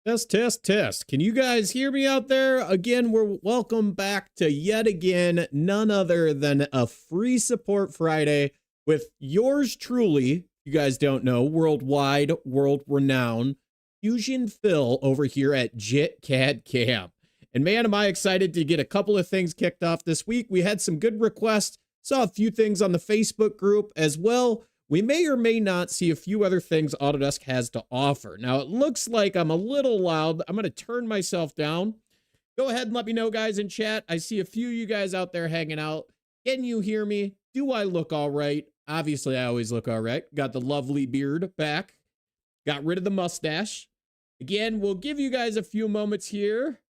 Test, test, test. Can you guys hear me out there? Again, we're welcome back to yet again, none other than a free support Friday with yours truly. You guys don't know, worldwide, world renowned Fusion Phil over here at JitCAD Camp. And man, am I excited to get a couple of things kicked off this week. We had some good requests, saw a few things on the Facebook group as well. We may or may not see a few other things Autodesk has to offer. Now, it looks like I'm a little loud. I'm going to turn myself down. Go ahead and let me know, guys, in chat. I see a few of you guys out there hanging out. Can you hear me? Do I look all right? Obviously, I always look all right. Got the lovely beard back. Got rid of the mustache. Again, we'll give you guys a few moments here.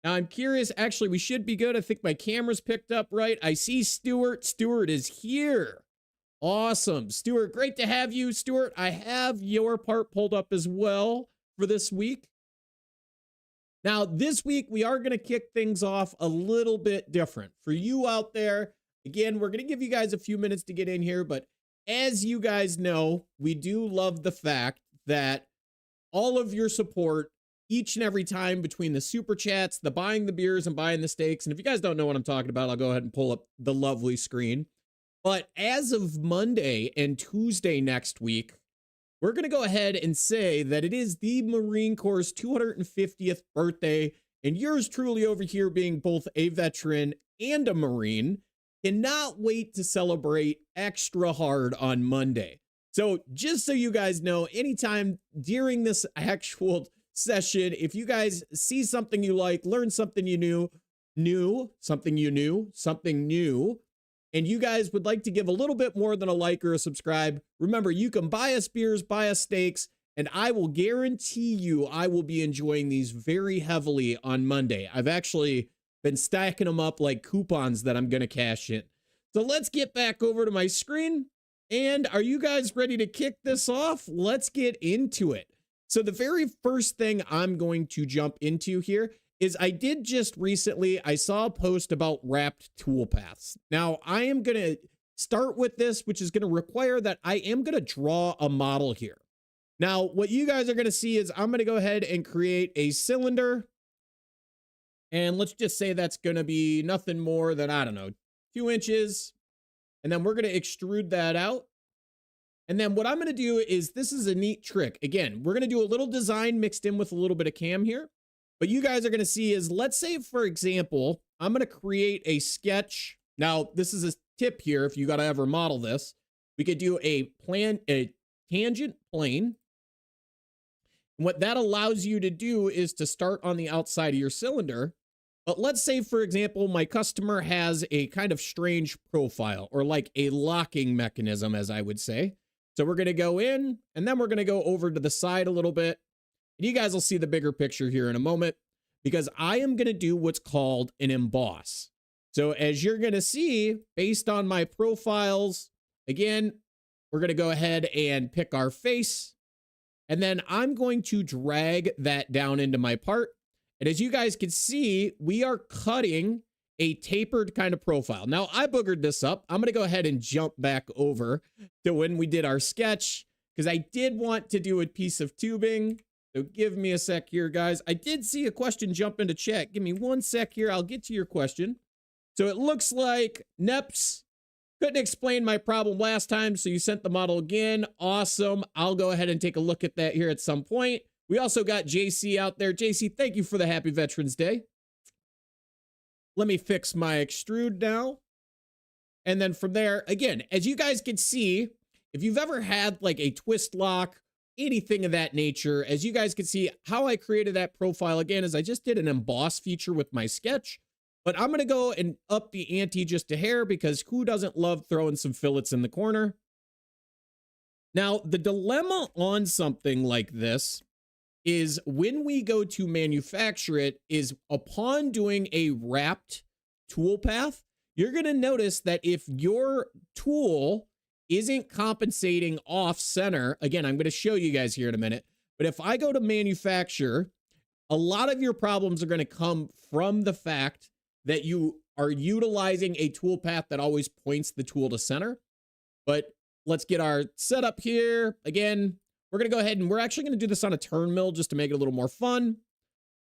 Now, I'm curious. Actually, we should be good. I think my camera's picked up right. I see Stuart. Stuart is here. Awesome. Stuart, great to have you. Stuart, I have your part pulled up as well for this week. Now, this week, we are going to kick things off a little bit different. For you out there, again, we're going to give you guys a few minutes to get in here, but as you guys know, we do love the fact that all of your support each and every time between the super chats, the buying the beers and buying the steaks. And if you guys don't know what I'm talking about, I'll go ahead and pull up the lovely screen. But as of Monday and Tuesday next week, we're going to go ahead and say that it is the Marine Corps' 250th birthday, and yours truly over here being both a veteran and a Marine, cannot wait to celebrate extra hard on Monday. So just so you guys know, anytime during this actual session, if you guys see something you like, learn something you something new, and you guys would like to give a little bit more than a like or a subscribe, remember, you can buy us beers, buy us steaks, and I will guarantee you I will be enjoying these very heavily on Monday. I've actually been stacking them up like coupons that I'm going to cash in. So let's get back over to my screen. And are you guys ready to kick this off? Let's get into it. So the very first thing I'm going to jump into here is I did just recently, I saw a post about wrapped toolpaths. Now, I am going to start with this, which is going to require that I am going to draw a model here. Now, what you guys are going to see is I'm going to go ahead and create a cylinder. And let's just say that's going to be nothing more than, I don't know, 2 inches. And then we're going to extrude that out. And then what I'm going to do is, this is a neat trick. Again, we're going to do a little design mixed in with a little bit of cam here. But you guys are going to see is, let's say, for example, I'm going to create a sketch. Now, this is a tip here. If you got to ever model this, we could do a tangent plane. And what that allows you to do is to start on the outside of your cylinder. But let's say, for example, my customer has a kind of strange profile, or like a locking mechanism, as I would say. So we're going to go in, and then we're going to go over to the side a little bit. And you guys will see the bigger picture here in a moment, because I am going to do what's called an emboss. So as you're going to see, based on my profiles, again, we're going to go ahead and pick our face. And then I'm going to drag that down into my part. And as you guys can see, we are cutting a tapered kind of profile. Now, I boogered this up. I'm going to go ahead and jump back over to when we did our sketch, because I did want to do a piece of tubing. So give me a sec here, guys. I did see a question jump into chat. Give me 1 sec here. I'll get to your question. So it looks like Neps couldn't explain my problem last time, so you sent the model again. Awesome. I'll go ahead and take a look at that here at some point. We also got JC out there. JC, thank you for the Happy Veterans Day. Let me fix my extrude now. And then from there, again, as you guys can see, if you've ever had like a twist lock, anything of that nature, as you guys can see, how I created that profile again is I just did an emboss feature with my sketch. But I'm going to go and up the ante just a hair, because who doesn't love throwing some fillets in the corner? Now, the dilemma on something like this is when we go to manufacture it is upon doing a wrapped toolpath, you're going to notice that if your tool isn't compensating off center, again, I'm going to show you guys here in a minute, but if I go to manufacture, a lot of your problems are going to come from the fact that you are utilizing a toolpath that always points the tool to center. But let's get our setup here. Again, we're going to go ahead and we're actually going to do this on a turn mill just to make it a little more fun.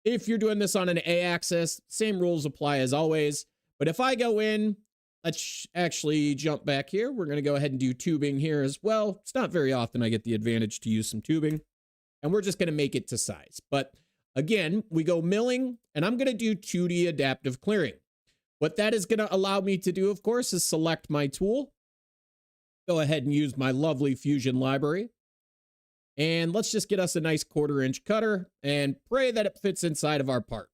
If you're doing this on an A-axis, same rules apply as always. But if I go in, let's actually jump back here. We're going to go ahead and do tubing here as well. It's not very often I get the advantage to use some tubing. And we're just going to make it to size. But again, we go milling, and I'm going to do 2D adaptive clearing. What that is going to allow me to do, of course, is select my tool. Go ahead and use my lovely Fusion library. And let's just get us a nice 1/4-inch cutter and pray that it fits inside of our part.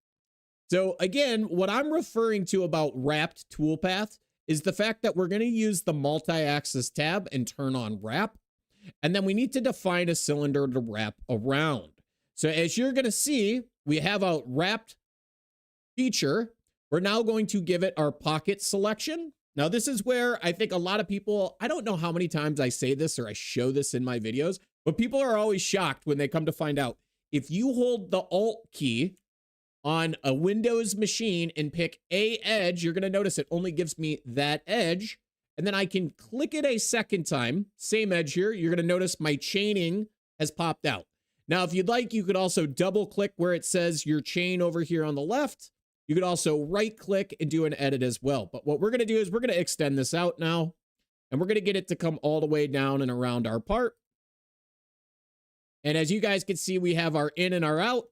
So again, what I'm referring to about wrapped toolpath is the fact that we're going to use the multi-axis tab and turn on wrap. And then we need to define a cylinder to wrap around. So as you're going to see, we have a wrapped feature. We're now going to give it our pocket selection. Now, this is where I think a lot of people, I don't know how many times I say this or I show this in my videos, but people are always shocked when they come to find out if you hold the Alt key on a Windows machine and pick a edge, you're going to notice it only gives me that edge. And then I can click it a second time, same edge here. You're going to notice my chaining has popped out. Now, if you'd like, you could also double click where it says your chain over here on the left. You could also right click and do an edit as well. But what we're going to do is we're going to extend this out now, and we're going to get it to come all the way down and around our part. And as you guys can see, we have our in and our out.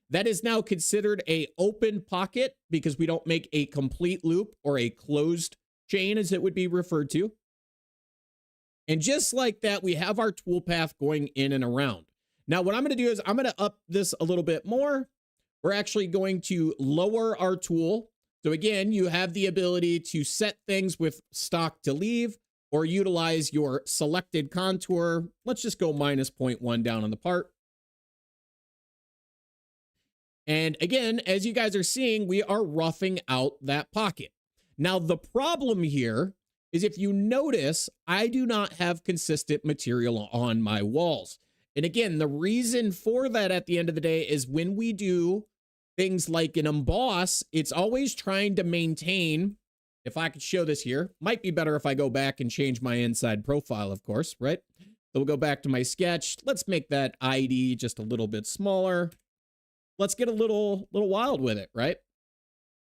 That is now considered a open pocket because we don't make a complete loop or a closed chain as it would be referred to. And just like that, we have our toolpath going in and around. Now, what I'm going to do is I'm going to up this a little bit more. We're actually going to lower our tool. So again, you have the ability to set things with stock to leave or utilize your selected contour. Let's just go minus 0.1 down on the part. And again, as you guys are seeing, we are roughing out that pocket. Now, the problem here is if you notice, I do not have consistent material on my walls. And again, the reason for that at the end of the day is when we do things like an emboss, it's always trying to maintain, if I could show this here, might be better if I go back and change my inside profile, of course, right? So we'll go back to my sketch. Let's make that ID just a little bit smaller. Let's get a little wild with it, right?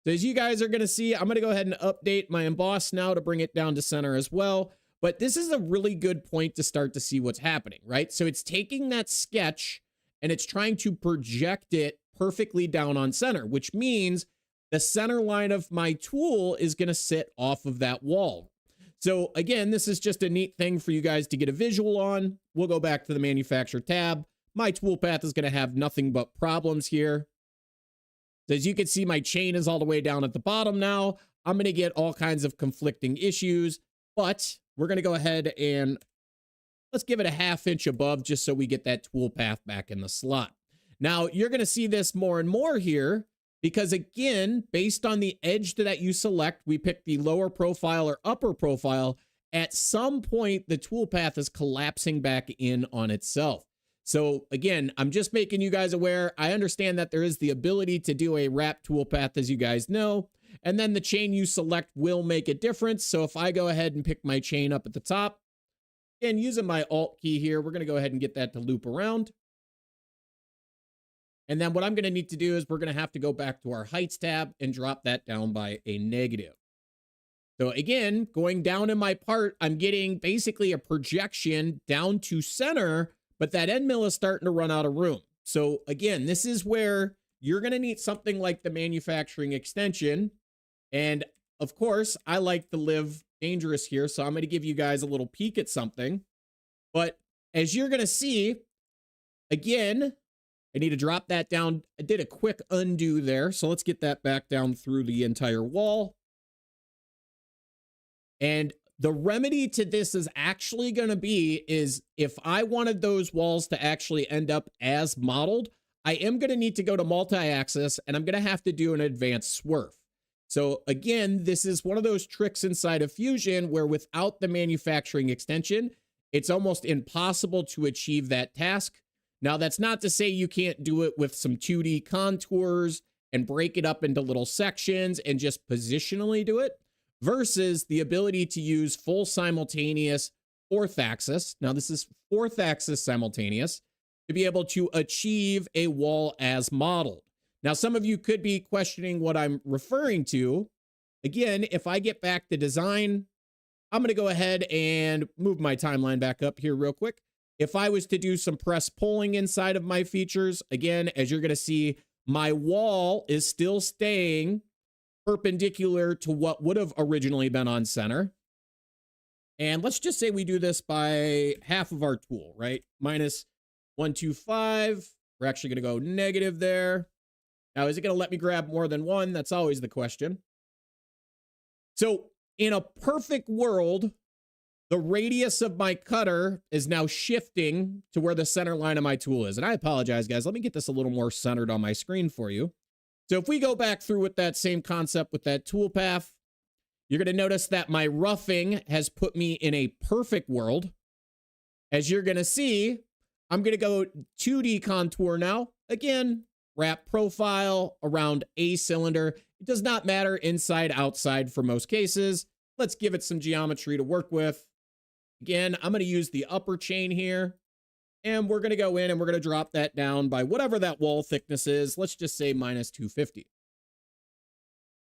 So as you guys are going to see, I'm going to go ahead and update my emboss now to bring it down to center as well. But this is a really good point to start to see what's happening, right? So it's taking that sketch and it's trying to project it perfectly down on center, which means the center line of my tool is going to sit off of that wall. So again, this is just a neat thing for you guys to get a visual on. We'll go back to the manufacturer tab. My toolpath is going to have nothing but problems here. So as you can see, my chain is all the way down at the bottom now. I'm going to get all kinds of conflicting issues, but we're going to go ahead and let's give it a 1/2 inch above just so we get that toolpath back in the slot. Now, you're going to see this more and more here because, again, based on the edge that you select, we pick the lower profile or upper profile. At some point, the toolpath is collapsing back in on itself. So, again, I'm just making you guys aware. I understand that there is the ability to do a wrap toolpath, as you guys know. And then the chain you select will make a difference. So if I go ahead and pick my chain up at the top, and using my Alt key here, we're going to go ahead and get that to loop around. And then what I'm going to need to do is we're going to have to go back to our heights tab and drop that down by a negative. So again, going down in my part, I'm getting basically a projection down to center, but that end mill is starting to run out of room. So again, this is where you're going to need something like the manufacturing extension. And of course, I like to live dangerous here, so I'm going to give you guys a little peek at something. But as you're going to see, again, I need to drop that down. I did a quick undo there, so let's get that back down through the entire wall. And the remedy to this is actually going to be is if I wanted those walls to actually end up as modeled, I am going to need to go to multi-axis and I'm going to have to do an advanced swerve. So again, this is one of those tricks inside of Fusion where without the manufacturing extension, it's almost impossible to achieve that task. Now, that's not to say you can't do it with some 2D contours and break it up into little sections and just positionally do it versus the ability to use full simultaneous 4th axis. Now, this is 4th axis simultaneous. to be able to achieve a wall as modeled. Now, some of you could be questioning what I'm referring to. Again, if I get back to design, I'm going to go ahead and move my timeline back up here real quick. If I was to do some press pulling inside of my features, again, as you're going to see, my wall is still staying perpendicular to what would have originally been on center. And let's just say we do this by half of our tool, right? Minus 125. We're actually going to go negative there. Now, is it going to let me grab more than one? That's always the question. So in a perfect world, the radius of my cutter is now shifting to where the center line of my tool is. And I apologize, guys. Let me get this a little more centered on my screen for you. So if we go back through with that same concept with that toolpath, you're going to notice that my roughing has put me in a perfect world. As you're going to see, I'm going to go 2D contour now. Again, wrap profile around a cylinder. It does not matter inside, outside for most cases. Let's give it some geometry to work with. Again, I'm going to use the upper chain here, and we're going to go in and we're going to drop that down by whatever that wall thickness is. Let's just say minus 250.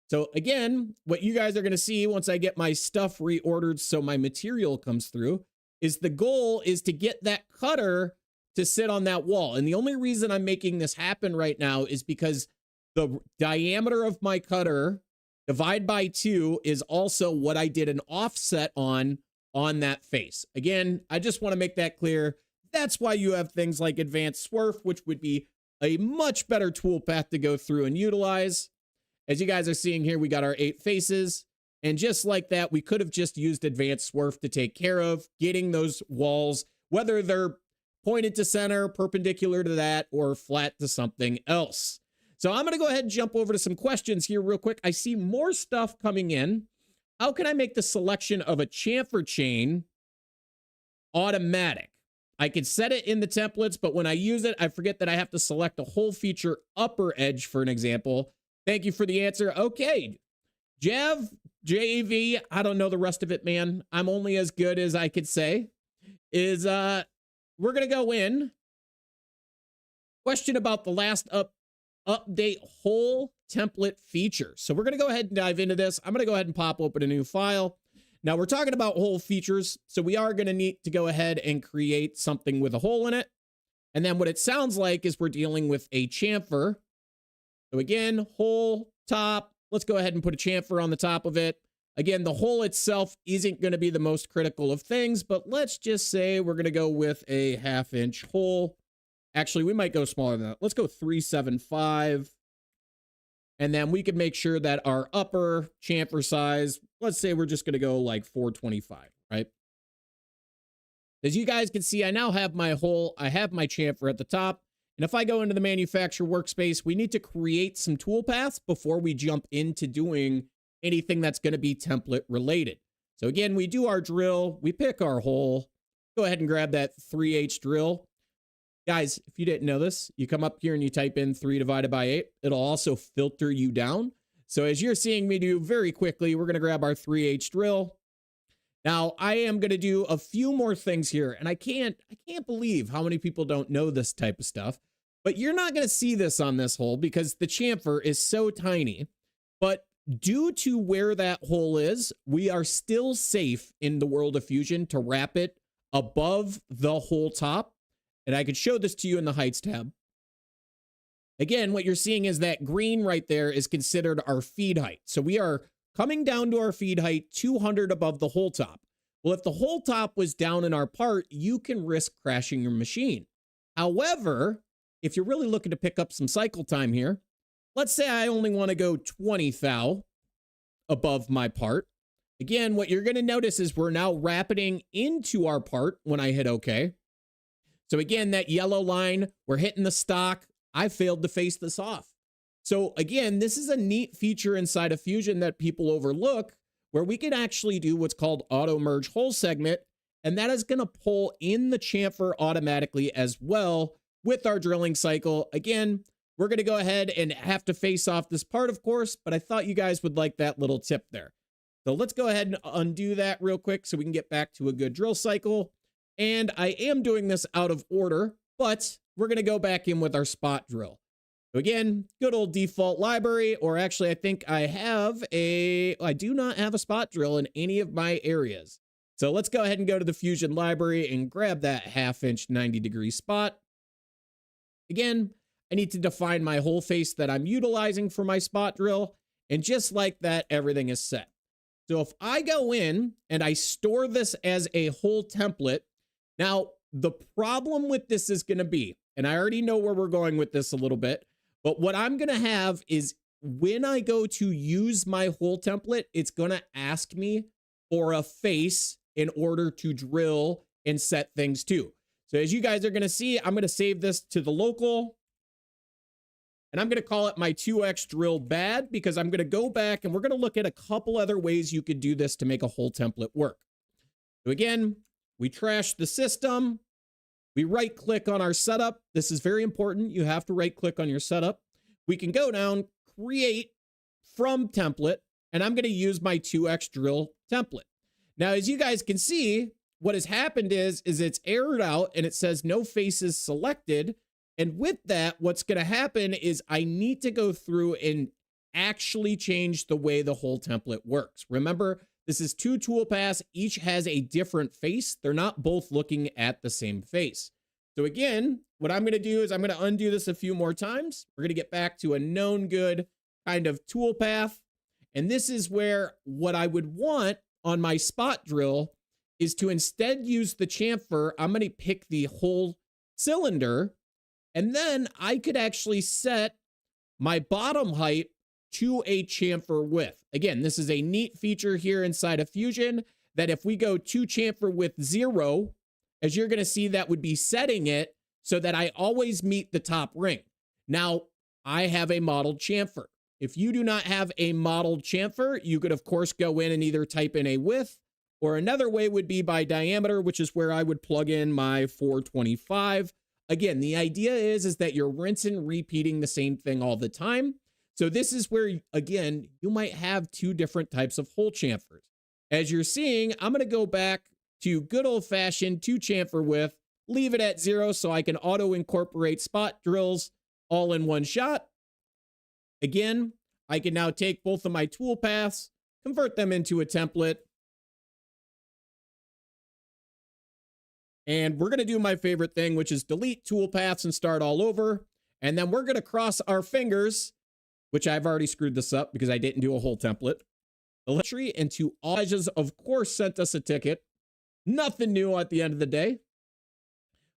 So again, what you guys are going to see once I get my stuff reordered so my material comes through is the goal is to get that cutter to sit on that wall. And the only reason I'm making this happen right now is because the diameter of my cutter divided by 2 is also what I did an offset on that face. Again, I just want to make that clear. That's why you have things like advanced swerf, which would be a much better tool path to go through and utilize. As you guys are seeing here, we got our 8 faces. And just like that, we could have just used advanced swerf to take care of getting those walls, whether they're pointed to center, perpendicular to that, or flat to something else. So I'm going to go ahead and jump over to some questions here real quick. I see more stuff coming in. How can I make the selection of a chamfer chain automatic? I could set it in the templates, but when I use it, I forget that I have to select a whole feature upper edge for an example. Thank you for the answer. Okay. JAV, I don't know the rest of it, man. I'm only as good as I could say. We're going to go in. Question about the last update whole template feature. So we're going to go ahead and dive into this. I'm going to go ahead and pop open a new file. Now we're talking about whole features. So we are going to need to go ahead and create something with a hole in it. And then what it sounds like is we're dealing with a chamfer. So again, hole, top. Let's go ahead and put a chamfer on the top of it. Again, the hole itself isn't going to be the most critical of things, but let's just say we're going to go with a 1/2 inch hole. Actually, we might go smaller than that. Let's go 375. And then we can make sure that our upper chamfer size, let's say we're just going to go like 425, right? As you guys can see, I now have my hole. I have my chamfer at the top. And if I go into the manufacturer workspace, we need to create some tool paths before we jump into doing anything that's going to be template related. So again, we do our drill. We pick our hole. Go ahead and grab that 3/8 drill. Guys, if you didn't know this, you come up here and you type in 3 divided by 8. It'll also filter you down. So as you're seeing me do very quickly, we're going to grab our 3/8 drill. Now, I am going to do a few more things here, and I can't believe how many people don't know this type of stuff. But you're not going to see this on this hole because the chamfer is so tiny. But due to where that hole is, we are still safe in the world of Fusion to wrap it above the hole top. And I could show this to you in the heights tab. Again, what you're seeing is that green right there is considered our feed height. So we are coming down to our feed height 200 above the hole top. Well, if the hole top was down in our part, you can risk crashing your machine. However, if you're really looking to pick up some cycle time here, let's say I only want to go 20 thou above my part. Again, what you're going to notice is we're now wrapping into our part when I hit OK. So again, that yellow line, we're hitting the stock. I failed to face this off. So again, this is a neat feature inside of Fusion that people overlook, where we can actually do what's called auto merge hole segment. And that is going to pull in the chamfer automatically as well with our drilling cycle. Again, we're going to go ahead and have to face off this part, of course, but I thought you guys would like that little tip there. So let's go ahead and undo that real quick so we can get back to a good drill cycle. And I am doing this out of order. but we're going to go back in with our spot drill. So again, good old default library, or actually I think I do not have a spot drill in any of my areas. So let's go ahead and go to the Fusion library and grab that 1/2 inch 90-degree spot. Again, I need to define my hole face that I'm utilizing for my spot drill. And just like that, everything is set. So if I go in and I store this as a hole template, now the problem with this is going to be, and I already know where we're going with this a little bit, but what I'm going to have is when I go to use my hole template, it's going to ask me for a face in order to drill and set things to. So as you guys are going to see, I'm going to save this to the local. And I'm going to call it my 2x drill bad, because I'm going to go back and we're going to look at a couple other ways you could do this to make a hole template work. So again, we trash the system. We right click on our setup. This is very important. You have to right click on your setup. We can go down, create from template, and I'm going to use my 2x drill template. Now, as you guys can see, what has happened is it's errored out and it says no faces selected. And with that, what's going to happen is I need to go through and actually change the way the whole template works. Remember, this is 2 toolpaths. Each has a different face. They're not both looking at the same face. So again, what I'm going to do is I'm going to undo this a few more times. We're going to get back to a known good kind of toolpath. And this is where what I would want on my spot drill is to instead use the chamfer. I'm going to pick the whole cylinder. And then I could actually set my bottom height to a chamfer width. Again, this is a neat feature here inside of Fusion that if we go to chamfer width 0, as you're going to see, that would be setting it so that I always meet the top ring. Now, I have a modeled chamfer. If you do not have a modeled chamfer, you could, of course, go in and either type in a width, or another way would be by diameter, which is where I would plug in my 425. Again, the idea is that you're rinsing, repeating the same thing all the time. So this is where, again, you might have 2 different types of hole chamfers. As you're seeing, I'm going to go back to good old-fashioned 2 chamfer width, leave it at 0 so I can auto-incorporate spot drills all in one shot. Again, I can now take both of my tool paths, convert them into a template, and we're going to do my favorite thing, which is delete toolpaths and start all over. And then we're going to cross our fingers, which I've already screwed this up because I didn't do a whole template. Electricity into Elijah's, of course, sent us a ticket. Nothing new at the end of the day.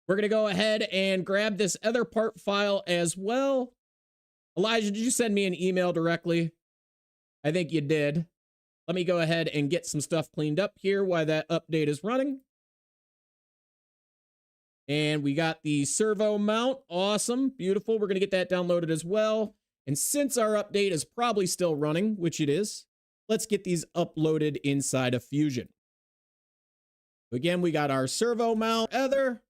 We're going to go ahead and grab this other part file as well. Elijah, did you send me an email directly? I think you did. Let me go ahead and get some stuff cleaned up here while that update is running. And we got the servo mount. Awesome. Beautiful. We're going to get that downloaded as well. And since our update is probably still running, which it is, let's get these uploaded inside of Fusion. Again, we got our servo mount other.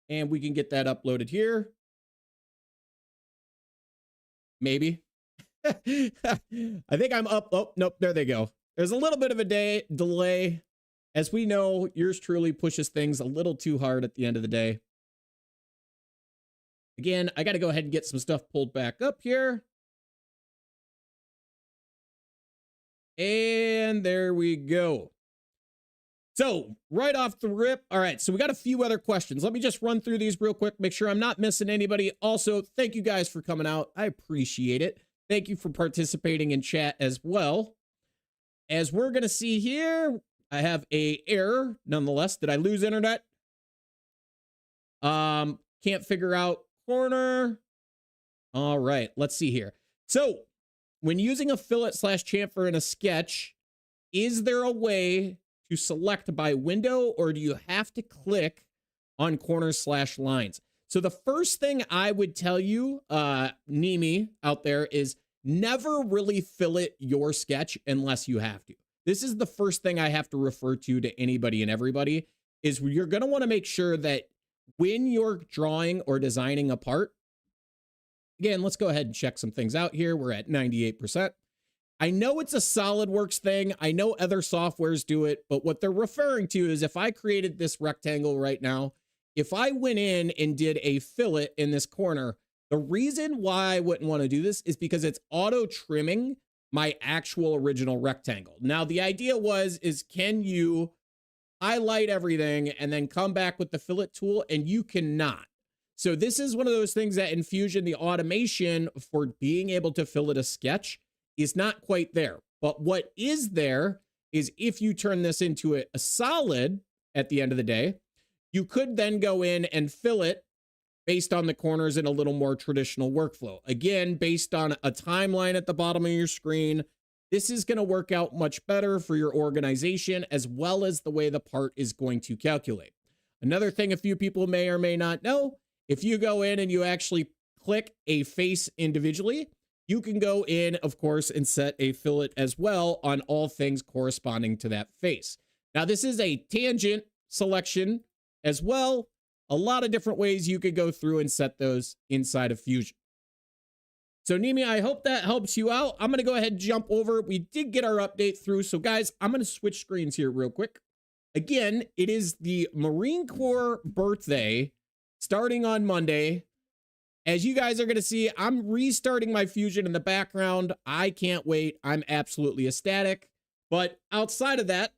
And we can get that uploaded here. Maybe. I think I'm up. Oh, nope. There they go. There's a little bit of a delay. As we know, yours truly pushes things a little too hard at the end of the day. Again, I got to go ahead and get some stuff pulled back up here. And there we go. So right off the rip. All right. So we got a few other questions. Let me just run through these real quick. Make sure I'm not missing anybody. Also, thank you guys for coming out. I appreciate it. Thank you for participating in chat as well. As we're going to see here, I have a error nonetheless. Did I lose internet? Can't figure out corner. All right, let's see here. So when using a fillet / chamfer in a sketch, is there a way to select by window, or do you have to click on corners / lines? So the first thing I would tell you, Nimi out there, is never really fillet your sketch unless you have to. This is the first thing I have to refer to anybody and everybody, is you're going to want to make sure that when you're drawing or designing a part, again, let's go ahead and check some things out here. We're at 98%. I know it's a SolidWorks thing. I know other softwares do it, but what they're referring to is if I created this rectangle right now, if I went in and did a fillet in this corner, the reason why I wouldn't want to do this is because it's auto trimming my actual original rectangle. Now, the idea is can you highlight everything and then come back with the fillet tool? And you cannot. So this is one of those things that in Fusion, the automation for being able to fillet a sketch is not quite there. But what is there is if you turn this into a solid at the end of the day, you could then go in and fillet based on the corners in a little more traditional workflow. Again, based on a timeline at the bottom of your screen, this is going to work out much better for your organization as well as the way the part is going to calculate. Another thing a few people may or may not know, if you go in and you actually click a face individually, you can go in, of course, and set a fillet as well on all things corresponding to that face. Now, this is a tangent selection as well. A lot of different ways you could go through and set those inside of Fusion. So, Nimi, I hope that helps you out. I'm going to go ahead and jump over. We did get our update through. So, guys, I'm going to switch screens here real quick. Again, it is the Marine Corps birthday starting on Monday. As you guys are going to see, I'm restarting my Fusion in the background. I can't wait. I'm absolutely ecstatic. But outside of that,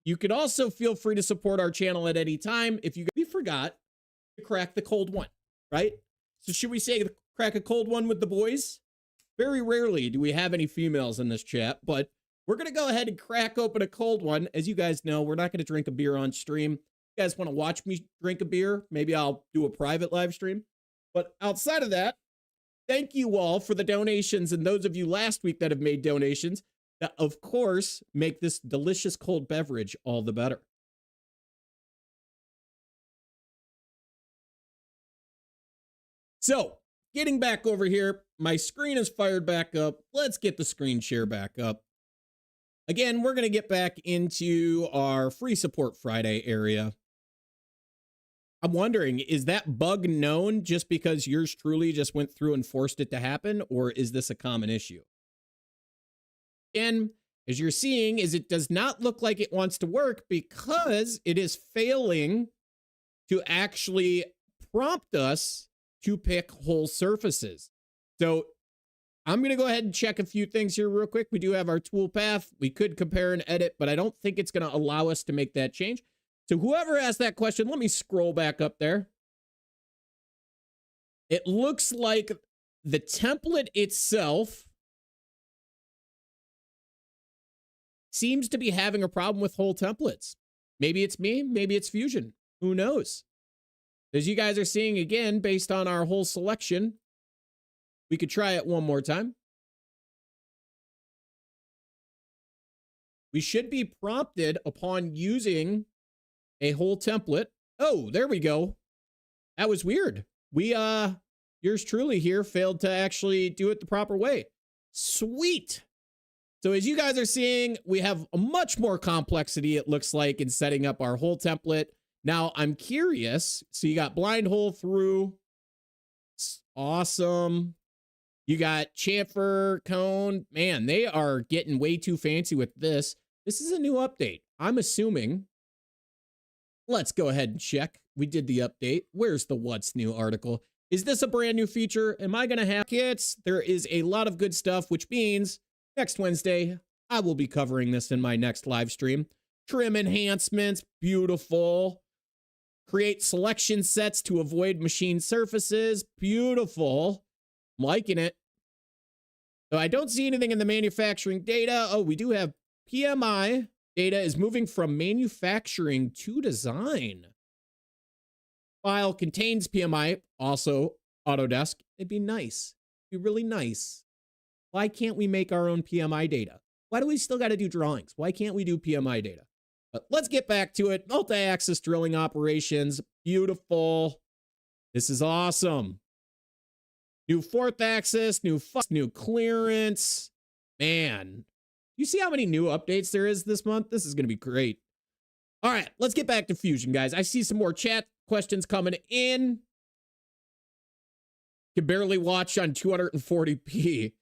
you can also feel free to support our channel at any time. If you forgot to crack the cold one, right? So should we say crack a cold one with the boys? Very rarely do we have any females in this chat, but we're going to go ahead and crack open a cold one. As you guys know, we're not going to drink a beer on stream. If you guys want to watch me drink a beer, maybe I'll do a private live stream. But outside of that, thank you all for the donations and those of you last week that have made donations that, of course, make this delicious cold beverage all the better. So, getting back over here, my screen is fired back up. Let's get the screen share back up. Again, we're going to get back into our free support Friday area. I'm wondering, is that bug known just because yours truly just went through and forced it to happen, or is this a common issue? Again, as you're seeing, is it does not look like it wants to work because it is failing to actually prompt us to pick whole surfaces. So I'm going to go ahead and check a few things here real quick. We do have our toolpath. We could compare and edit, but I don't think it's going to allow us to make that change. So whoever asked that question, let me scroll back up there. It looks like the template itself seems to be having a problem with whole templates. Maybe it's me, maybe it's Fusion. Who knows? As you guys are seeing again, based on our whole selection, we could try it one more time. We should be prompted upon using a whole template. Oh, there we go. That was weird. Yours truly here failed to actually do it the proper way. Sweet. So as you guys are seeing, we have a much more complexity, it looks like, in setting up our whole template. Now, I'm curious. So you got blind hole through. Awesome. You got chamfer, cone. Man, they are getting way too fancy with this. This is a new update. I'm assuming. Let's go ahead and check. We did the update. Where's the what's new article? Is this a brand new feature? Am I going to have kits? There is a lot of good stuff, which means next Wednesday, I will be covering this in my next live stream. Trim enhancements, beautiful. Create selection sets to avoid machine surfaces, beautiful. I'm liking it. So I don't see anything in the manufacturing data. Oh, we do have PMI. Data is moving from manufacturing to design. File contains PMI, also Autodesk. It'd be nice. It'd be really nice. Why can't we make our own PMI data? Why do we still got to do drawings? Why can't we do PMI data? But let's get back to it. Multi-axis drilling operations. Beautiful. This is awesome. New fourth axis, new clearance. Man, you see how many new updates there is this month? This is going to be great. All right, let's get back to Fusion, guys. I see some more chat questions coming in. Can barely watch on 240p.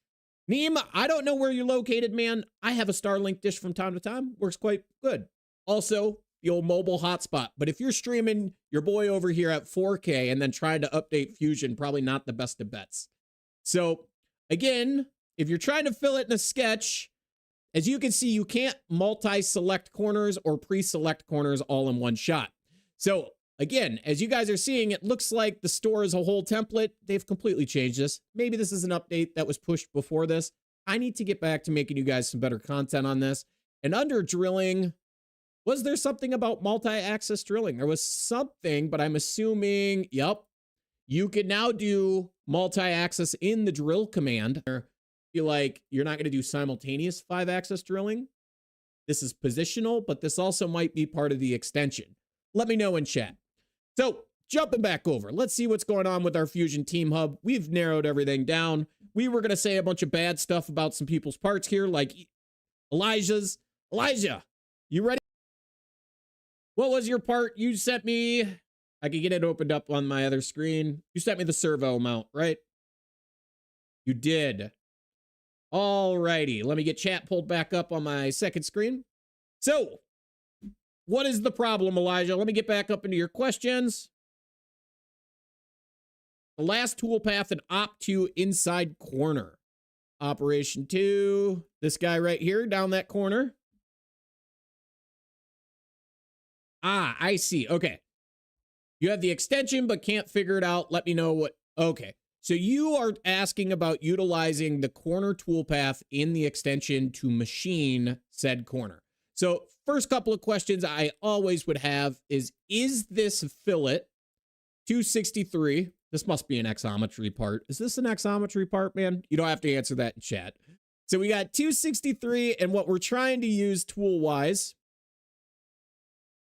Neem, I don't know where you're located, man. I have a Starlink dish from time to time. Works quite good. Also, the old mobile hotspot. But if you're streaming your boy over here at 4K and then trying to update Fusion, probably not the best of bets. So again, if you're trying to fill it in a sketch, as you can see, you can't multi-select corners or pre-select corners all in one shot. So again, as you guys are seeing, it looks like the store is a whole template. They've completely changed this. Maybe this is an update that was pushed before this. I need to get back to making you guys some better content on this. And under drilling, was there something about multi-axis drilling? There was something, but I'm assuming, yep, you can now do multi-axis in the drill command. I feel like you're not going to do simultaneous 5-axis drilling. This is positional, but this also might be part of the extension. Let me know in chat. So jumping back over, let's see what's going on with our Fusion Team Hub. We've narrowed everything down. We were going to say a bunch of bad stuff about some people's parts here, like Elijah's. Elijah, you ready? What was your part you sent me? I could get it opened up on my other screen. You sent me the servo mount, right? You did. All righty. Let me get chat pulled back up on my second screen. So, what is the problem, Elijah? Let me get back up into your questions. The last toolpath and op2 inside corner. Operation 2. This guy right here down that corner. Ah, I see. Okay. You have the extension, but can't figure it out. Let me know what. Okay. So you are asking about utilizing the corner toolpath in the extension to machine said corner. So first couple of questions I always would have is this fillet 263? This must be an exometry part. Is this an exometry part, man? You don't have to answer that in chat. So we got 263, and what we're trying to use tool-wise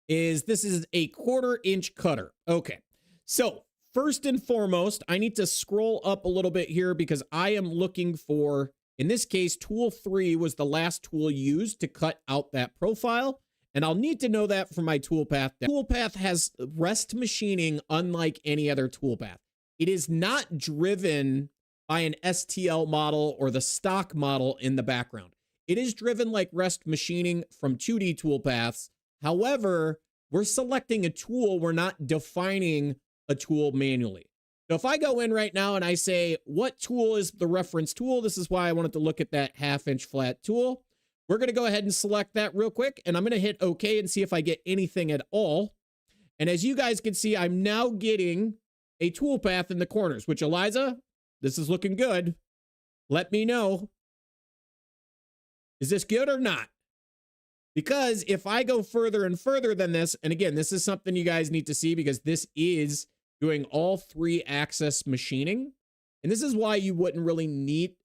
is this is a 1/4 inch cutter. Okay, so first and foremost, I need to scroll up a little bit here because I am looking for, in this case, tool 3 was the last tool used to cut out that profile. And I'll need to know that for my toolpath. The toolpath has rest machining unlike any other toolpath. It is not driven by an STL model or the stock model in the background. It is driven like rest machining from 2D toolpaths. However, we're selecting a tool. We're not defining a tool manually. So if I go in right now and I say, what tool is the reference tool? This is why I wanted to look at that 1/2 inch flat tool. We're going to go ahead and select that real quick. And I'm going to hit OK and see if I get anything at all. And as you guys can see, I'm now getting a toolpath in the corners, which, Eliza, this is looking good. Let me know. Is this good or not? Because if I go further and further than this, and again, this is something you guys need to see because this is doing all 3-axis machining. And this is why you wouldn't really need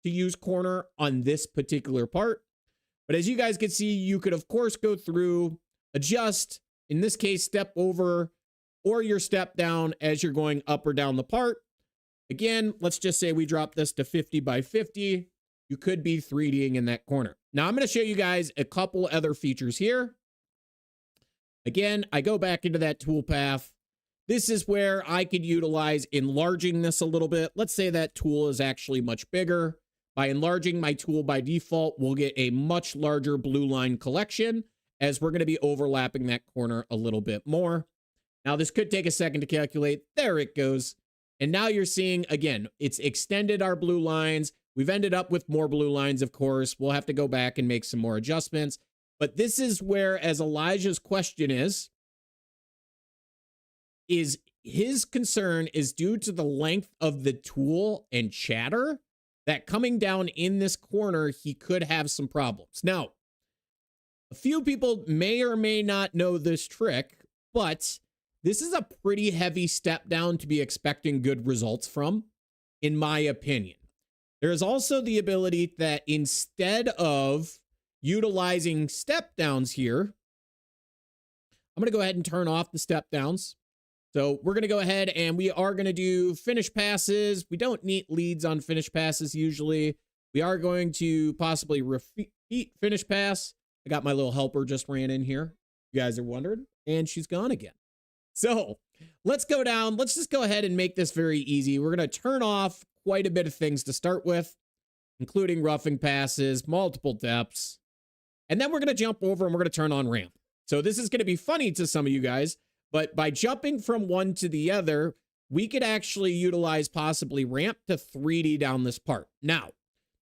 to use corner on this particular part. But as you guys can see, you could, of course, go through, adjust, in this case, step over or your step down as you're going up or down the part. Again, let's just say we drop this to 50 by 50. You could be 3Ding in that corner. Now I'm going to show you guys a couple other features here. Again, I go back into that toolpath. This is where I could utilize enlarging this a little bit. Let's say that tool is actually much bigger. By enlarging my tool by default, we'll get a much larger blue line collection as we're going to be overlapping that corner a little bit more. Now this could take a second to calculate. There it goes. And now you're seeing, again, it's extended our blue lines. We've ended up with more blue lines, of course. We'll have to go back and make some more adjustments. But this is where, as Elijah's question is his concern is due to the length of the tool and chatter that coming down in this corner, he could have some problems. Now, a few people may or may not know this trick, but this is a pretty heavy step down to be expecting good results from, in my opinion. There is also the ability that instead of utilizing step downs here, I'm going to go ahead and turn off the step downs. So we're going to go ahead and we are going to do finish passes. We don't need leads on finish passes usually. We are going to possibly repeat finish pass. I got my little helper just ran in here. You guys are wondering, and she's gone again. So let's go down. Let's just go ahead and make this very easy. We're going to turn off quite a bit of things to start with. including roughing passes, multiple depths. And then we're going to jump over and we're going to turn on ramp. So this is going to be funny to some of you guys, but by jumping from one to the other, we could actually utilize possibly ramp to 3D down this part. Now,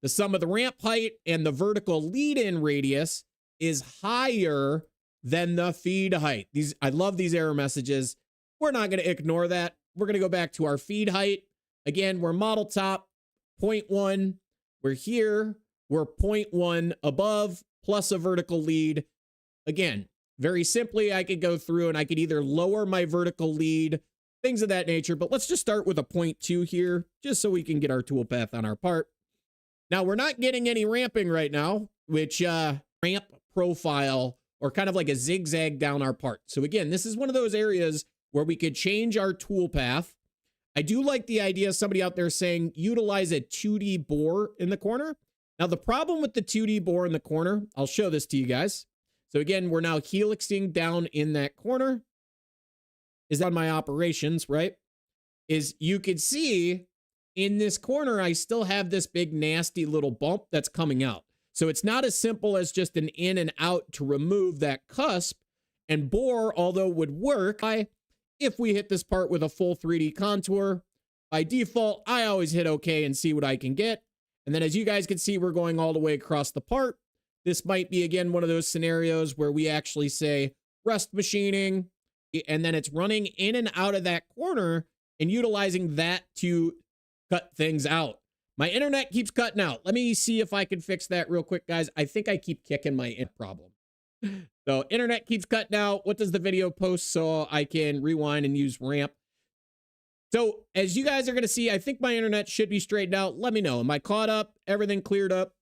the sum of the ramp height and the vertical lead-in radius is higher than the feed height. I love these error messages. We're not going to ignore that. We're going to go back to our feed height. Again, we're model top 0.1. We're here. We're 0.1 above plus a vertical lead. Again, very simply, I could go through and I could either lower my vertical lead, things of that nature, but let's just start with a 0.2 here, just so we can get our toolpath on our part. Now, we're not getting any ramping right now, which ramp profile or kind of like a zigzag down our part. So again, this is one of those areas where we could change our toolpath. I do like the idea of somebody out there saying utilize a 2D bore in the corner. Now, the problem with the 2D bore in the corner, I'll show this to you guys. So again, we're now helixing down in that corner. Is on my operations, right? Is you could see in this corner, I still have this big nasty little bump that's coming out. So it's not as simple as just an in and out to remove that cusp. And bore, although would work, if we hit this part with a full 3D contour, by default, I always hit OK and see what I can get. And then as you guys can see, we're going all the way across the part. This might be, again, one of those scenarios where we actually say rest machining, and then it's running in and out of that corner and utilizing that to cut things out. My internet keeps cutting out. Let me see if I can fix that real quick, guys. I think I keep kicking my problem. So internet keeps cutting out. What does the video post so I can rewind and use ramp? So as you guys are going to see, I think my internet should be straightened out. Let me know. Am I caught up? Everything cleared up?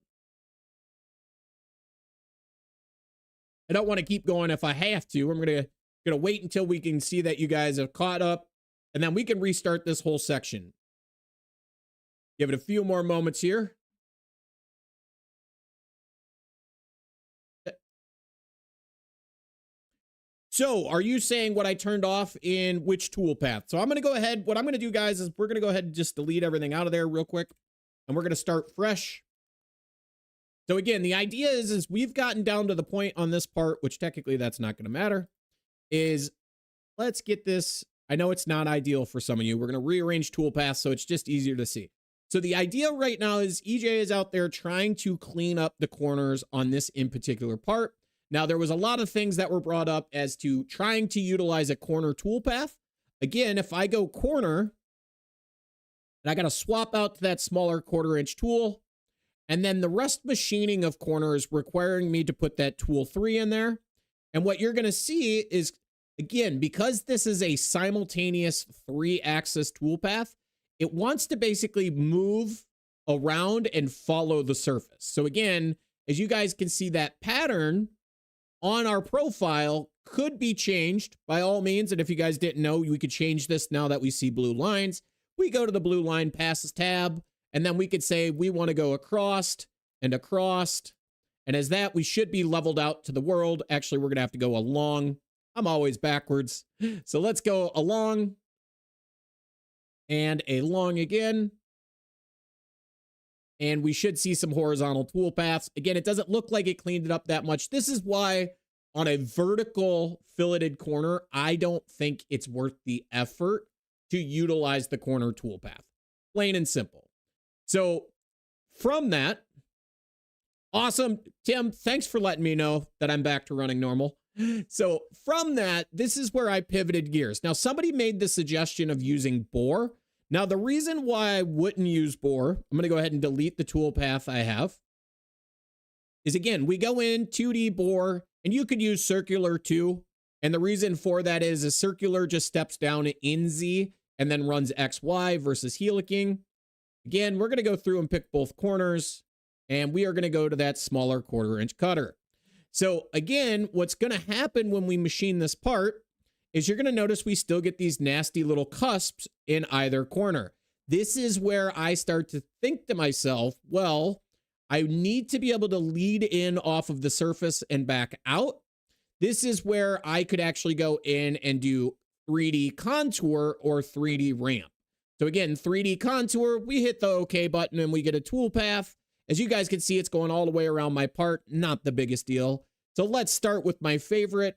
I don't want to keep going if I have to. I'm going to wait until we can see that you guys have caught up, and then we can restart this whole section. Give it a few more moments here. So are you saying what I turned off in which toolpath? So I'm going to go ahead. What I'm going to do, guys, is we're going to go ahead and just delete everything out of there real quick. And we're going to start fresh. So again, the idea is we've gotten down to the point on this part, which technically that's not going to matter, is let's get this. I know it's not ideal for some of you. We're going to rearrange toolpaths so it's just easier to see. So the idea right now is EJ is out there trying to clean up the corners on this in particular part. Now, there was a lot of things that were brought up as to trying to utilize a corner toolpath. Again, if I go corner, and I got to swap out to that smaller 1/4 inch tool, and then the rest machining of corners requiring me to put that tool 3 in there. And what you're going to see is, again, because this is a simultaneous 3-axis toolpath, it wants to basically move around and follow the surface. So again, as you guys can see, that pattern on our profile could be changed by all means. And if you guys didn't know, we could change this now that we see blue lines. We go to the blue line passes tab, and then we could say we want to go across and across. And as that, we should be leveled out to the world. Actually, we're going to have to go along. I'm always backwards. So let's go along and along again. And we should see some horizontal toolpaths. Again, it doesn't look like it cleaned it up that much. This is why on a vertical filleted corner, I don't think it's worth the effort to utilize the corner toolpath. Plain and simple. So from that, awesome. Tim, thanks for letting me know that I'm back to running normal. So from that, this is where I pivoted gears. Now, somebody made the suggestion of using bore. Now, the reason why I wouldn't use bore, I'm going to go ahead and delete the toolpath I have, is again, we go in 2D bore, and you could use circular too. And the reason for that is a circular just steps down in Z and then runs XY versus helixing. Again, we're going to go through and pick both corners, and we are going to go to that smaller 1/4 inch cutter. So again, what's going to happen when we machine this part is you're going to notice we still get these nasty little cusps in either corner. This is where I start to think to myself, well, I need to be able to lead in off of the surface and back out. This is where I could actually go in and do 3D contour or 3D ramp. So again, 3D contour, we hit the OK button and we get a toolpath. As you guys can see, it's going all the way around my part. Not the biggest deal. So let's start with my favorite.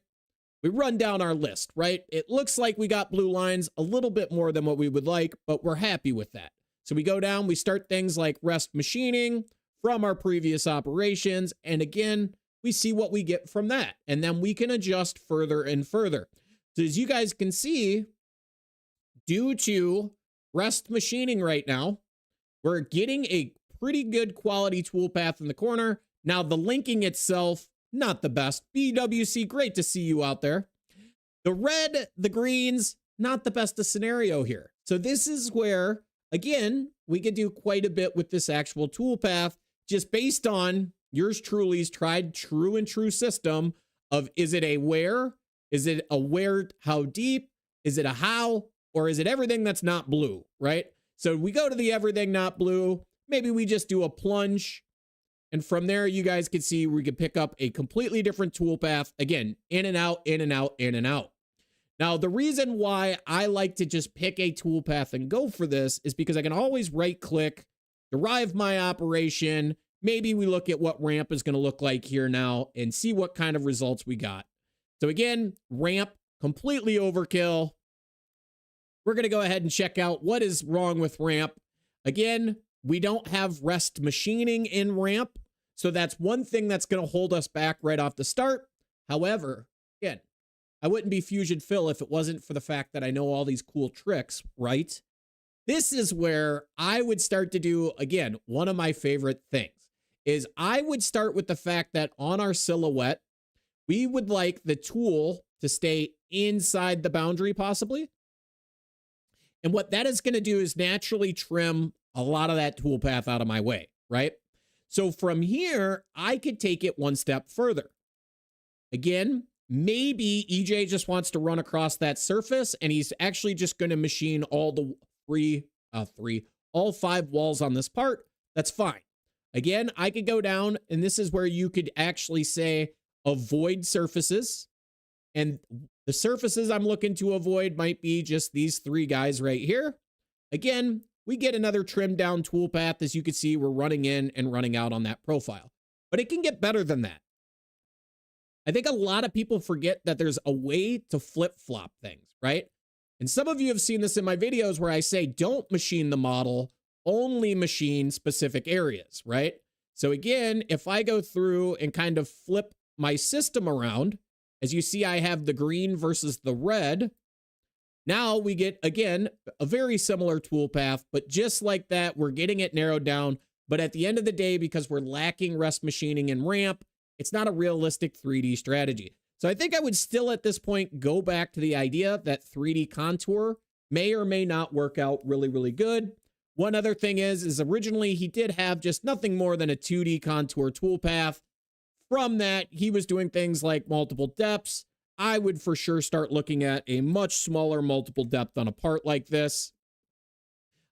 We run down our list, right? It looks like we got blue lines a little bit more than what we would like, but we're happy with that. So we go down, we start things like rest machining from our previous operations. And again, we see what we get from that. And then we can adjust further and further. So as you guys can see, due to rest machining right now, we're getting a pretty good quality toolpath in the corner. Now the linking itself, not the best. BWC, great to see you out there. The red, the greens, not the best of scenario here. So this is where, again, we could do quite a bit with this actual toolpath, just based on yours truly's tried true and true system of, is it a where? Is it a where, how deep? Is it a how? Or is it everything that's not blue, right? So we go to the everything not blue. Maybe we just do a plunge. And from there, you guys can see we can pick up a completely different toolpath. Again, in and out, in and out, in and out. Now, the reason why I like to just pick a toolpath and go for this is because I can always right click, derive my operation. Maybe we look at what ramp is going to look like here now and see what kind of results we got. So again, ramp, completely overkill. We're going to go ahead and check out what is wrong with ramp. Again, we don't have rest machining in ramp. So that's one thing that's going to hold us back right off the start. However, again, I wouldn't be Fusion Phil if it wasn't for the fact that I know all these cool tricks, right? This is where I would start to do, again, one of my favorite things is I would start with the fact that on our silhouette, we would like the tool to stay inside the boundary possibly. And what that is going to do is naturally trim a lot of that toolpath out of my way, right? So from here, I could take it one step further. Again, maybe EJ just wants to run across that surface and he's actually just going to machine all the all 5 walls on this part. That's fine. Again, I could go down and this is where you could actually say avoid surfaces. And the surfaces I'm looking to avoid might be just these 3 guys right here. Again, we get another trimmed down toolpath. As you can see, we're running in and running out on that profile, but it can get better than that. I think a lot of people forget that there's a way to flip-flop things, right? And some of you have seen this in my videos where I say, don't machine the model, only machine specific areas, right? So again, if I go through and kind of flip my system around, as you see, I have the green versus the red. Now we get, again, a very similar toolpath, but just like that, we're getting it narrowed down. But at the end of the day, because we're lacking rest machining and ramp, it's not a realistic 3D strategy. So I think I would still at this point go back to the idea that 3D contour may or may not work out really, really good. One other thing is originally he did have just nothing more than a 2D contour toolpath. From that, he was doing things like multiple depths. I would for sure start looking at a much smaller multiple depth on a part like this.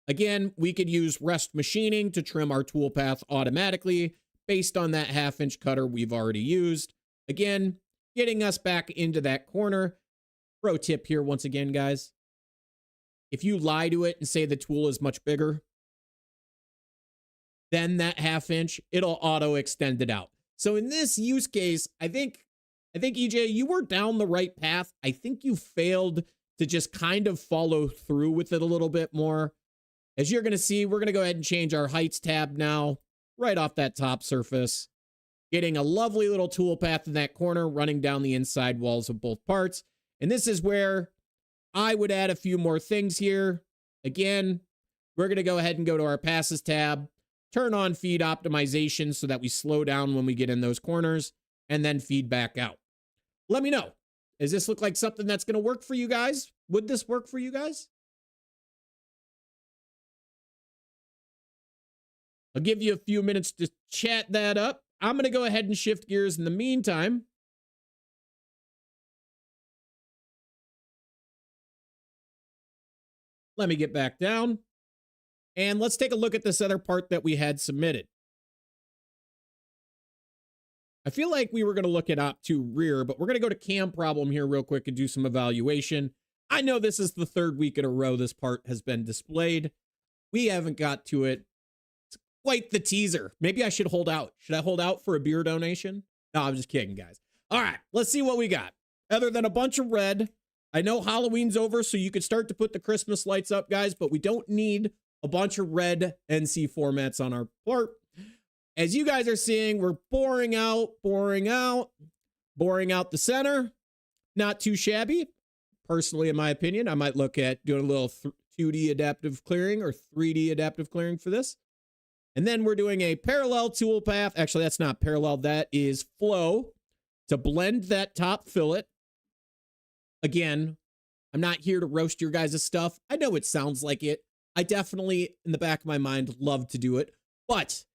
Again, we could use rest machining to trim our toolpath automatically based on that 1/2-inch cutter we've already used. Again, getting us back into that corner. Pro tip here once again, guys. If you lie to it and say the tool is much bigger than that 1/2-inch, it'll auto extend it out. So in this use case, I think EJ, you were down the right path. I think you failed to just kind of follow through with it a little bit more. As you're going to see, we're going to go ahead and change our heights tab now, right off that top surface. Getting a lovely little toolpath in that corner, running down the inside walls of both parts. And this is where I would add a few more things here. Again, we're going to go ahead and go to our passes tab. Turn on feed optimization so that we slow down when we get in those corners, and then feed back out. Let me know. Does this look like something that's going to work for you guys? Would this work for you guys? I'll give you a few minutes to chat that up. I'm going to go ahead and shift gears in the meantime. Let me get back down. And let's take a look at this other part that we had submitted. I feel like we were going to look at op2 rear, but we're going to go to cam problem here real quick and do some evaluation. I know this is the 3rd week in a row this part has been displayed. We haven't got to it. It's quite the teaser. Maybe I should hold out. Should I hold out for a beer donation? No, I'm just kidding, guys. All right, let's see what we got. Other than a bunch of red, I know Halloween's over, so you could start to put the Christmas lights up, guys, but we don't need a bunch of red NC formats on our part. As you guys are seeing, we're boring out the center. Not too shabby. Personally, in my opinion, I might look at doing a little 2D adaptive clearing or 3D adaptive clearing for this. And then we're doing a parallel toolpath. Actually, that's not parallel. That is flow to blend that top fillet. Again, I'm not here to roast your guys' stuff. I know it sounds like it. I definitely, in the back of my mind, love to do it. But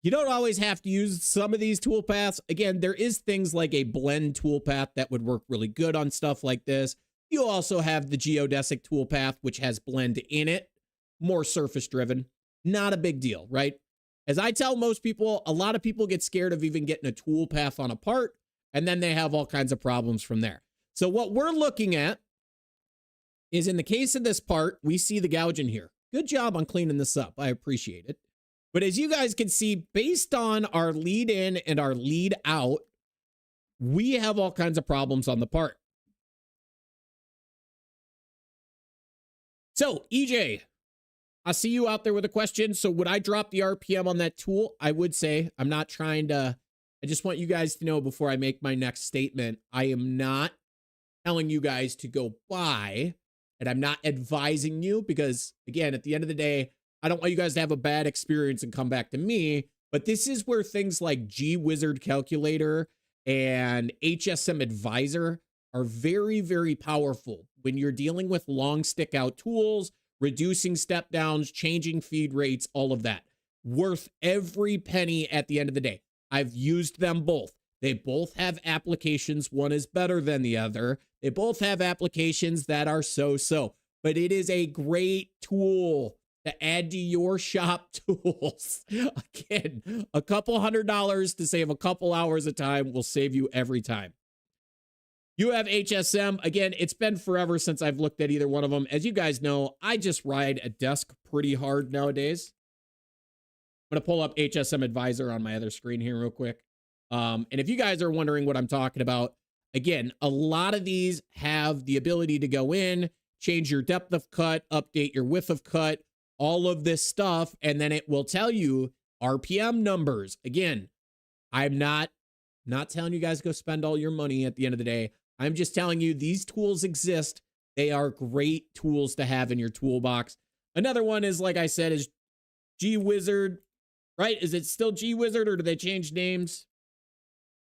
you don't always have to use some of these toolpaths. Again, there is things like a blend toolpath that would work really good on stuff like this. You also have the geodesic toolpath, which has blend in it. More surface driven. Not a big deal, right? As I tell most people, a lot of people get scared of even getting a toolpath on a part, and then they have all kinds of problems from there. So what we're looking at is, in the case of this part, we see the gouge in here. Good job on cleaning this up. I appreciate it. But as you guys can see, based on our lead in and our lead out, we have all kinds of problems on the part. So, EJ, I see you out there with a question. So would I drop the RPM on that tool? I would say. I'm not trying to, I just want you guys to know before I make my next statement, I am not telling you guys to go buy, and I'm not advising you because, again, at the end of the day, I don't want you guys to have a bad experience and come back to me. But this is where things like G-Wizard Calculator and HSM Advisor are very, very powerful when you're dealing with long stick out tools, reducing step downs, changing feed rates, all of that. Worth every penny at the end of the day. I've used them both. They both have applications. One is better than the other. They both have applications that are so-so, but it is a great tool to add to your shop tools. Again, a couple $100 to save a couple hours of time will save you every time. You have HSM. Again, it's been forever since I've looked at either one of them. As you guys know, I just ride a desk pretty hard nowadays. I'm going to pull up HSM Advisor on my other screen here real quick. And if you guys are wondering what I'm talking about, again, a lot of these have the ability to go in, change your depth of cut, update your width of cut, all of this stuff, and then it will tell you RPM numbers. Again, I'm not telling you guys to go spend all your money at the end of the day. I'm just telling you these tools exist. They are great tools to have in your toolbox. Another one is, like I said, is G-Wizard, right? Is it still G-Wizard or do they change names?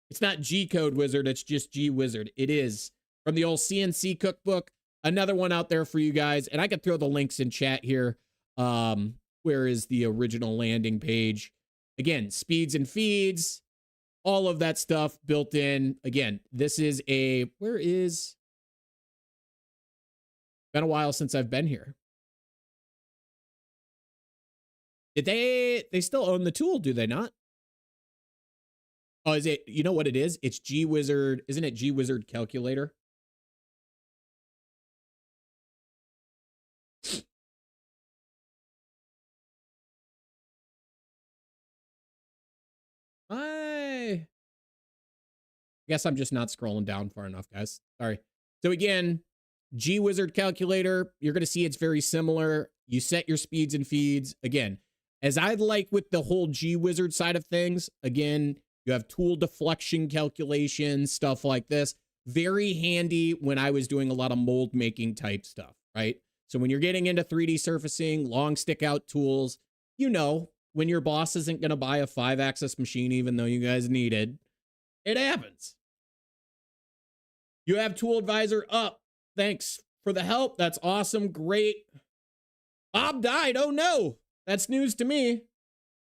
It's not G-Code Wizard, it's just G-Wizard. It is from the old CNC cookbook. Another one out there for you guys. And I could throw the links in chat here. Where is the original landing page? Again, speeds and feeds, all of that stuff built in. Again, this is a, where is, been a while since I've been here. Did they still own the tool, do they not? Oh, is it, you know what it is? It's G-Wizard, isn't it G-Wizard Calculator? I guess I'm just not scrolling down far enough, guys. Sorry. So again, G-Wizard Calculator, you're going to see it's very similar. You set your speeds and feeds. Again, as I like with the whole G-Wizard side of things, again, you have tool deflection calculations, stuff like this. Very handy when I was doing a lot of mold making type stuff, right? So when you're getting into 3D surfacing, long stick out tools, you know, when your boss isn't going to buy a 5-axis machine, even though you guys need it, it happens. You have Tool Advisor up. Thanks for the help. That's awesome. Great. Bob died. Oh, no. That's news to me.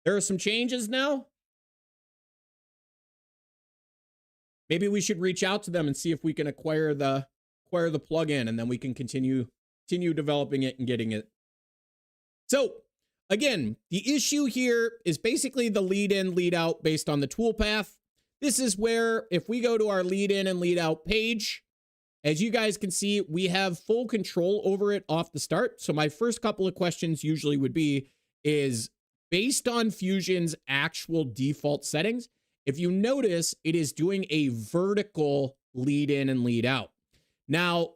There are some changes now. Maybe we should reach out to them and see if we can acquire the plugin, and then we can continue developing it and getting it. So, again, the issue here is basically the lead in, lead out based on the toolpath. This is where if we go to our lead in and lead out page, as you guys can see, we have full control over it off the start. So my first couple of questions usually would be, is based on Fusion's actual default settings, if you notice, it is doing a vertical lead in and lead out. Now,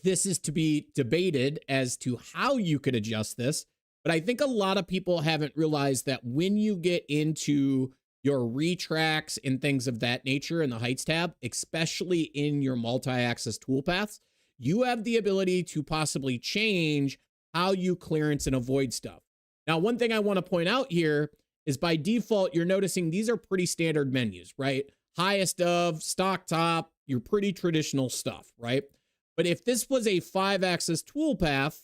this is to be debated as to how you could adjust this, but I think a lot of people haven't realized that when you get into your retracts and things of that nature in the Heights tab, especially in your multi-axis toolpaths, you have the ability to possibly change how you clearance and avoid stuff. Now, one thing I want to point out here is by default, you're noticing these are pretty standard menus, right? Highest of, stock top, your pretty traditional stuff, right? But if this was a 5-axis toolpath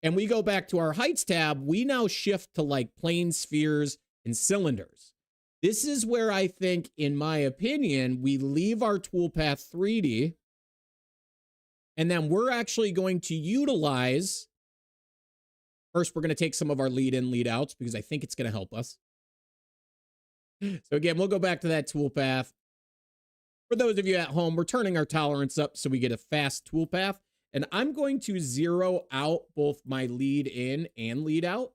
and we go back to our Heights tab, we now shift to like plane spheres and cylinders. This is where I think, in my opinion, we leave our toolpath 3D, and then we're actually going to utilize, first, we're going to take some of our lead in, lead outs, because I think it's going to help us. So again, we'll go back to that toolpath. For those of you at home, we're turning our tolerance up so we get a fast toolpath. And I'm going to zero out both my lead in and lead out.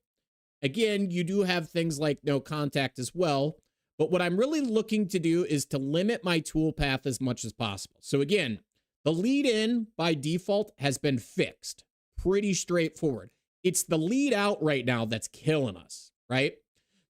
Again, you do have things like no contact as well. But what I'm really looking to do is to limit my toolpath as much as possible. So again, the lead in by default has been fixed. Pretty straightforward. It's the lead out right now that's killing us, right?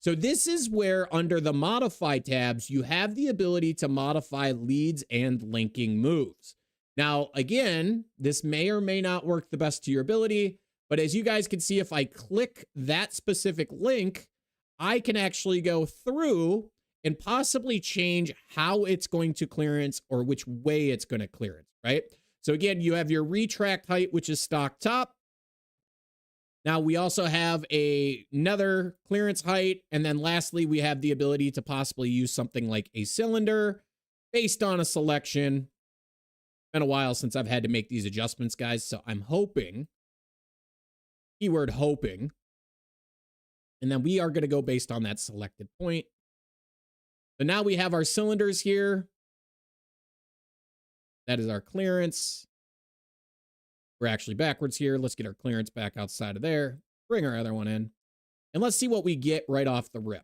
So this is where under the modify tabs, you have the ability to modify leads and linking moves. Now, again, this may or may not work the best to your ability, but as you guys can see, if I click that specific link, I can actually go through and possibly change how it's going to clearance or which way it's going to clearance, right? So again, you have your retract height, which is stock top. Now we also have another clearance height. And then lastly, we have the ability to possibly use something like a cylinder based on a selection. It's been a while since I've had to make these adjustments, guys. So I'm hoping, keyword hoping, and then we are going to go based on that selected point. So now we have our cylinders here. That is our clearance. We're actually backwards here. Let's get our clearance back outside of there. Bring our other one in. And let's see what we get right off the rip.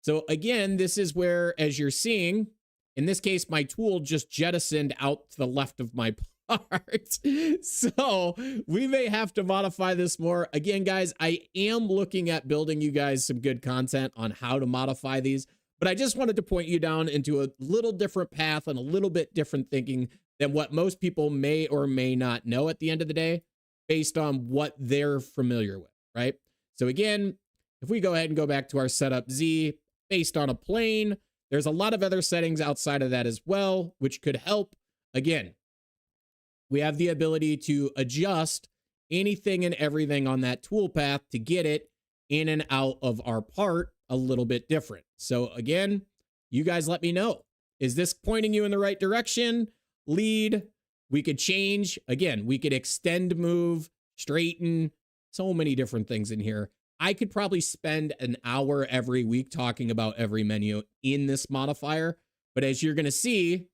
So again, this is where, as you're seeing, in this case, my tool just jettisoned out to the left of my part. So we may have to modify this more. Again, guys, I am looking at building you guys some good content on how to modify these. But I just wanted to point you down into a little different path and a little bit different thinking than what most people may or may not know at the end of the day, based on what they're familiar with, right? So again, if we go ahead and go back to our setup Z, based on a plane, there's a lot of other settings outside of that as well, which could help. Again, we have the ability to adjust anything and everything on that toolpath to get it in and out of our part a little bit different. So again, you guys let me know. Is this pointing you in the right direction? Lead, we could change. Again, we could extend, move, straighten, so many different things in here. I could probably spend an hour every week talking about every menu in this modifier, but as you're going to see,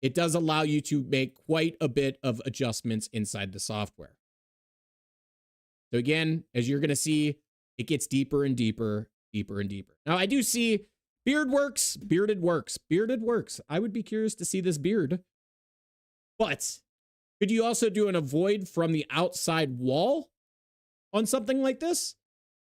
it does allow you to make quite a bit of adjustments inside the software. So again, as you're going to see, it gets deeper and deeper, deeper and deeper. Now I do see beard works, bearded works, bearded works. I would be curious to see this beard. But could you also do an avoid from the outside wall on something like this?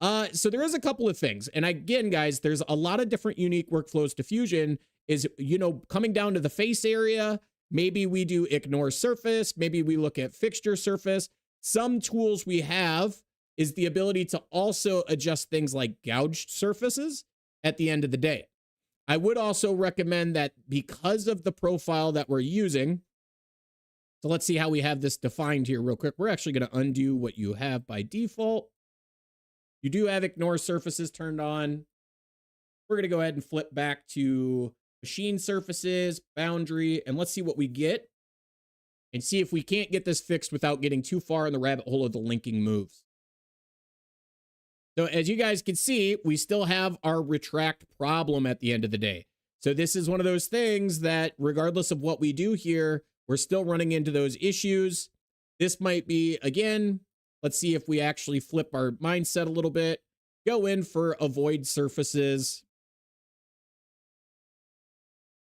So there is a couple of things. And again, guys, there's a lot of different unique workflows to Fusion. Is, you know, coming down to the face area, maybe we do ignore surface, maybe we look at fixture surface. Some tools we have is the ability to also adjust things like gouged surfaces at the end of the day. I would also recommend that because of the profile that we're using, so let's see how we have this defined here real quick. We're actually going to undo what you have by default. You do have ignore surfaces turned on. We're going to go ahead and flip back to machine surfaces, boundary, and let's see what we get and see if we can't get this fixed without getting too far in the rabbit hole of the linking moves. So as you guys can see, we still have our retract problem at the end of the day. So this is one of those things that regardless of what we do here, we're still running into those issues. This might be, again, let's see if we actually flip our mindset a little bit. go in for avoid surfaces.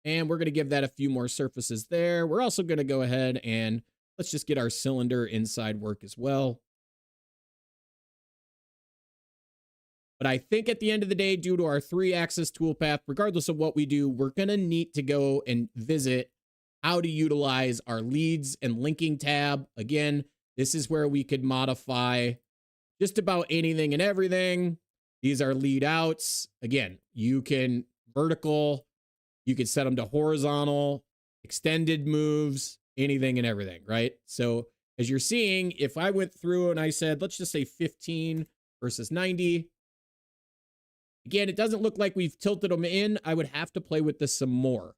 And we're going to give that a few more surfaces there. We're also going to go ahead and let's just get our cylinder inside work as well. But I think at the end of the day, due to our 3-axis toolpath, regardless of what we do, we're going to need to go and visit how to utilize our leads and linking tab. Again, this is where we could modify just about anything and everything. These are lead outs. Again, you can vertical, you could set them to horizontal, extended moves, anything and everything, right? So as you're seeing, if I went through and I said, let's just say 15 versus 90, again, it doesn't look like we've tilted them in. I would have to play with this some more.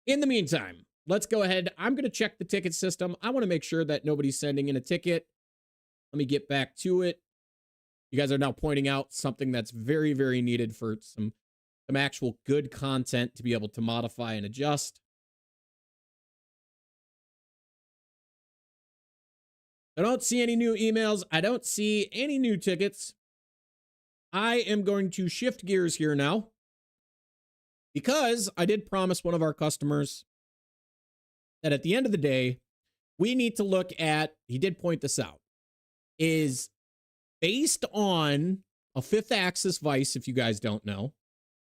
In the meantime, let's go ahead. I'm going to check the ticket system. I want to make sure that nobody's sending in a ticket. Let me get back to it. You guys are now pointing out something that's very, very needed for some actual good content to be able to modify and adjust. I don't see any new emails. I don't see any new tickets. I am going to shift gears here now because I did promise one of our customers that at the end of the day, we need to look at, he did point this out, is based on a 5th-axis vise, if you guys don't know,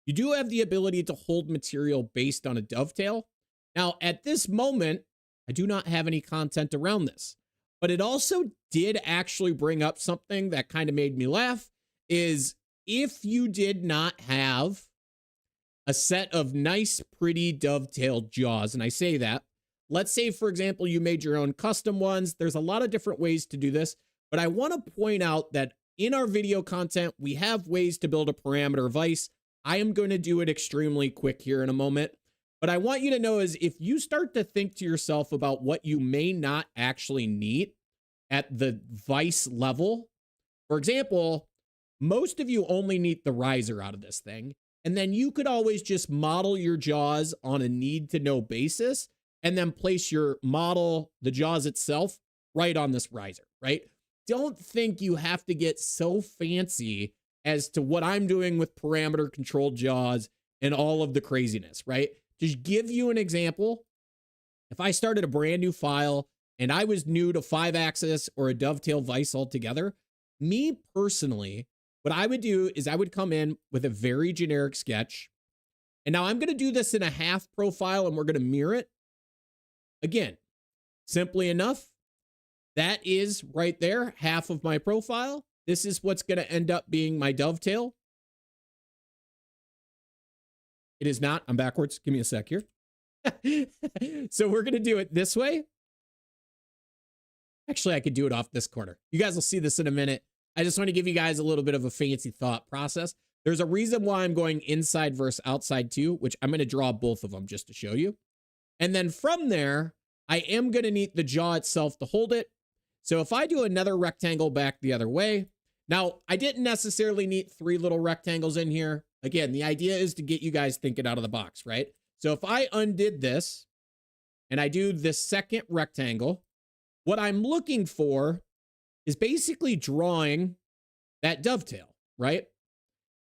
you do have the ability to hold material based on a dovetail. Now, at this moment, I do not have any content around this, but it also did actually bring up something that kind of made me laugh, is if you did not have a set of nice, pretty dovetailed jaws, and I say that, let's say, for example, you made your own custom ones. There's a lot of different ways to do this, but I want to point out that in our video content, we have ways to build a parameter vise. I am going to do it extremely quick here in a moment, but I want you to know is if you start to think to yourself about what you may not actually need at the vise level, for example, most of you only need the riser out of this thing. And then you could always just model your jaws on a need to know basis and then place your model, the jaws itself, right on this riser, right? Don't think you have to get so fancy as to what I'm doing with parameter controlled jaws and all of the craziness, right? Just give you an example. If I started a brand new file and I was new to 5-axis or a dovetail vise altogether, me personally, what I would do is I would come in with a very generic sketch. And now I'm going to do this in a half profile and we're going to mirror it. Again, simply enough, that is right there, half of my profile. This is what's going to end up being my dovetail. It is not. I'm backwards. Give me a sec here. So we're going to do it this way. Actually, I could do it off this corner. You guys will see this in a minute. I just want to give you guys a little bit of a fancy thought process. There's a reason why I'm going inside versus outside too, which I'm going to draw both of them just to show you. And then from there, I am going to need the jaw itself to hold it. So if I do another rectangle back the other way, now I didn't necessarily need 3 little rectangles in here. Again, the idea is to get you guys thinking out of the box, right? So if I undid this and I do this second rectangle, what I'm looking for is basically drawing that dovetail, right?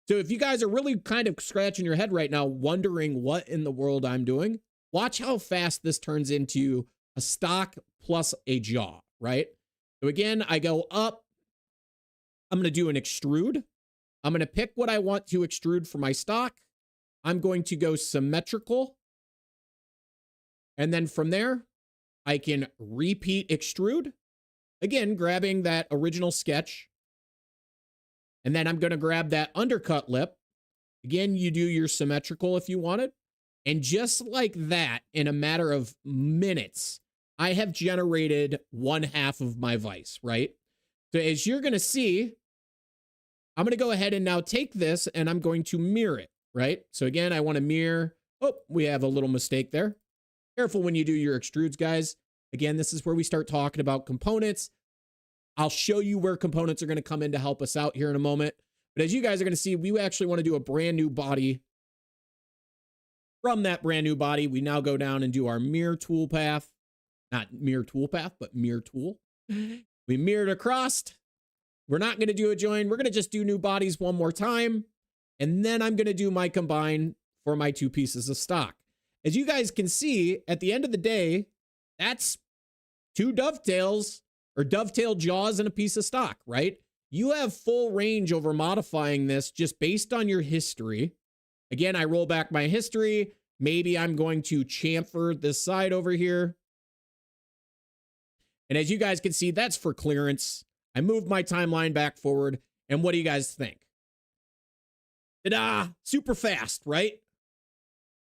So if you guys are really kind of scratching your head right now, wondering what in the world I'm doing, watch how fast this turns into a stock plus a jaw, right? So again, I go up. I'm going to do an extrude. I'm going to pick what I want to extrude for my stock. I'm going to go symmetrical. And then from there, I can repeat extrude. Again, grabbing that original sketch. And then I'm going to grab that undercut lip. Again, you do your symmetrical if you wanted. And just like that, in a matter of minutes, I have generated 1/2 of my vise, right? So as you're going to see, I'm going to go ahead and now take this and I'm going to mirror it, right? So again, I want to mirror. Oh, we have a little mistake there. Careful when you do your extrudes, guys. Again, this is where we start talking about components. I'll show you where components are going to come in to help us out here in a moment. But as you guys are going to see, we actually want to do a brand new body. From that brand new body, we now go down and do our mirror tool path. Not mirror tool path, but mirror tool. We mirrored across. We're not going to do a join. We're going to just do new bodies one more time. And then I'm going to do my combine for my 2 pieces of stock. As you guys can see, at the end of the day, that's 2 dovetails or dovetail jaws and a piece of stock, right? You have full range over modifying this just based on your history. Again, I roll back my history. Maybe I'm going to chamfer this side over here. And as you guys can see, that's for clearance. I moved my timeline back forward. And what do you guys think? Ta-da! Super fast, right?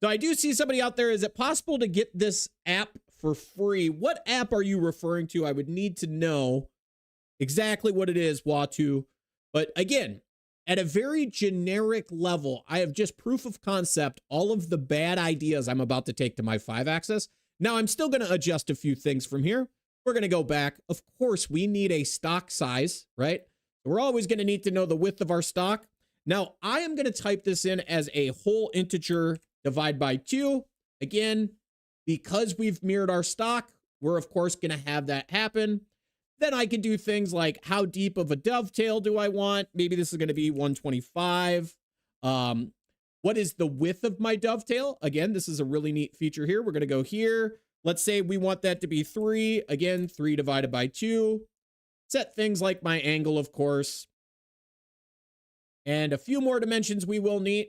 So I do see somebody out there. Is it possible to get this app for free? What app are you referring to? I would need to know exactly what it is, Watu. But again, at a very generic level, I have just proof of concept all of the bad ideas I'm about to take to my 5-axis. Now, I'm still going to adjust a few things from here. We're going to go back. Of course, we need a stock size, right? We're always going to need to know the width of our stock. Now, I am going to type this in as a whole integer divide by 2. Again, because we've mirrored our stock, we're of course going to have that happen. Then I can do things like how deep of a dovetail do I want? Maybe this is going to be 125. What is the width of my dovetail? Again, this is a really neat feature here. We're going to go here. Let's say we want that to be 3. Again, 3 divided by 2. Set things like my angle, of course. And a few more dimensions we will need.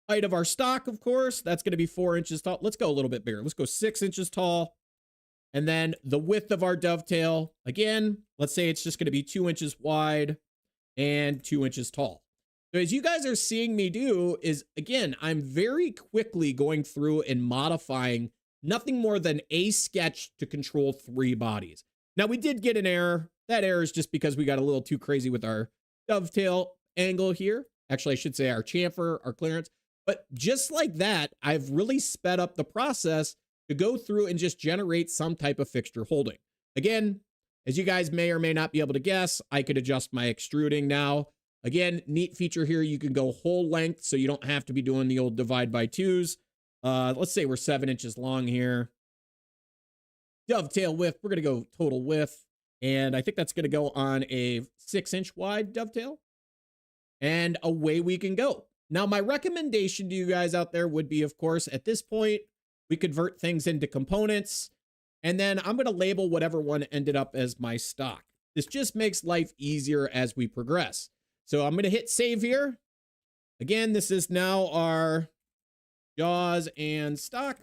Height of our stock, of course. That's going to be 4 inches tall. Let's go a little bit bigger. Let's go 6 inches tall. And then the width of our dovetail, again, let's say it's just going to be 2 inches wide and 2 inches tall. So as you guys are seeing me do is, again, I'm very quickly going through and modifying nothing more than a sketch to control 3 bodies. Now, we did get an error. That error is just because we got a little too crazy with our dovetail angle here. Actually, I should say our chamfer, our clearance. But just like that, I've really sped up the process to go through and just generate some type of fixture holding. Again, as you guys may or may not be able to guess, I could adjust my extruding now. Again, neat feature here. You can go whole length, so you don't have to be doing the old divide by 2s. Let's say we're 7 inches long here. Dovetail width, we're going to go total width. And I think that's going to go on a 6-inch wide dovetail. And away we can go. Now, my recommendation to you guys out there would be, of course, at this point, we convert things into components. And then I'm going to label whatever one ended up as my stock. This just makes life easier as we progress. So I'm going to hit save here. Again, this is now our jaws and stock.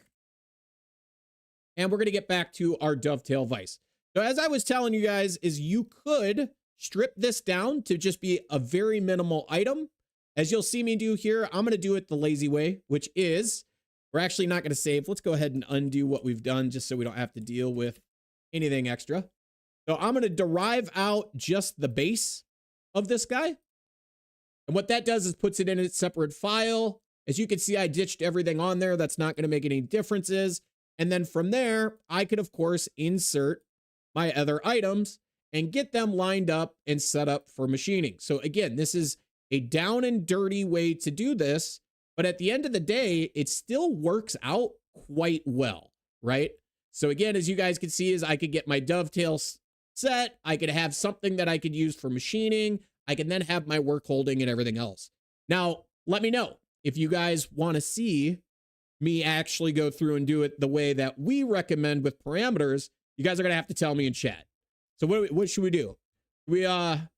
And we're going to get back to our dovetail vise. So as I was telling you guys, is you could strip this down to just be a very minimal item. As you'll see me do here, I'm going to do it the lazy way, which is we're actually not going to save. Let's go ahead and undo what we've done just so we don't have to deal with anything extra. So I'm going to derive out just the base of this guy. And what that does is puts it in its separate file. As you can see, I ditched everything on there. That's not going to make any differences. And then from there, I could, of course, insert my other items and get them lined up and set up for machining. So again, this is a down and dirty way to do this. But at the end of the day, it still works out quite well, right? So again, as you guys can see, is I could get my dovetails set. I could have something that I could use for machining. I can then have my work holding and everything else. Now, let me know if you guys want to see me actually go through and do it the way that we recommend with parameters. You guys are going to have to tell me in chat. So what should we do? Let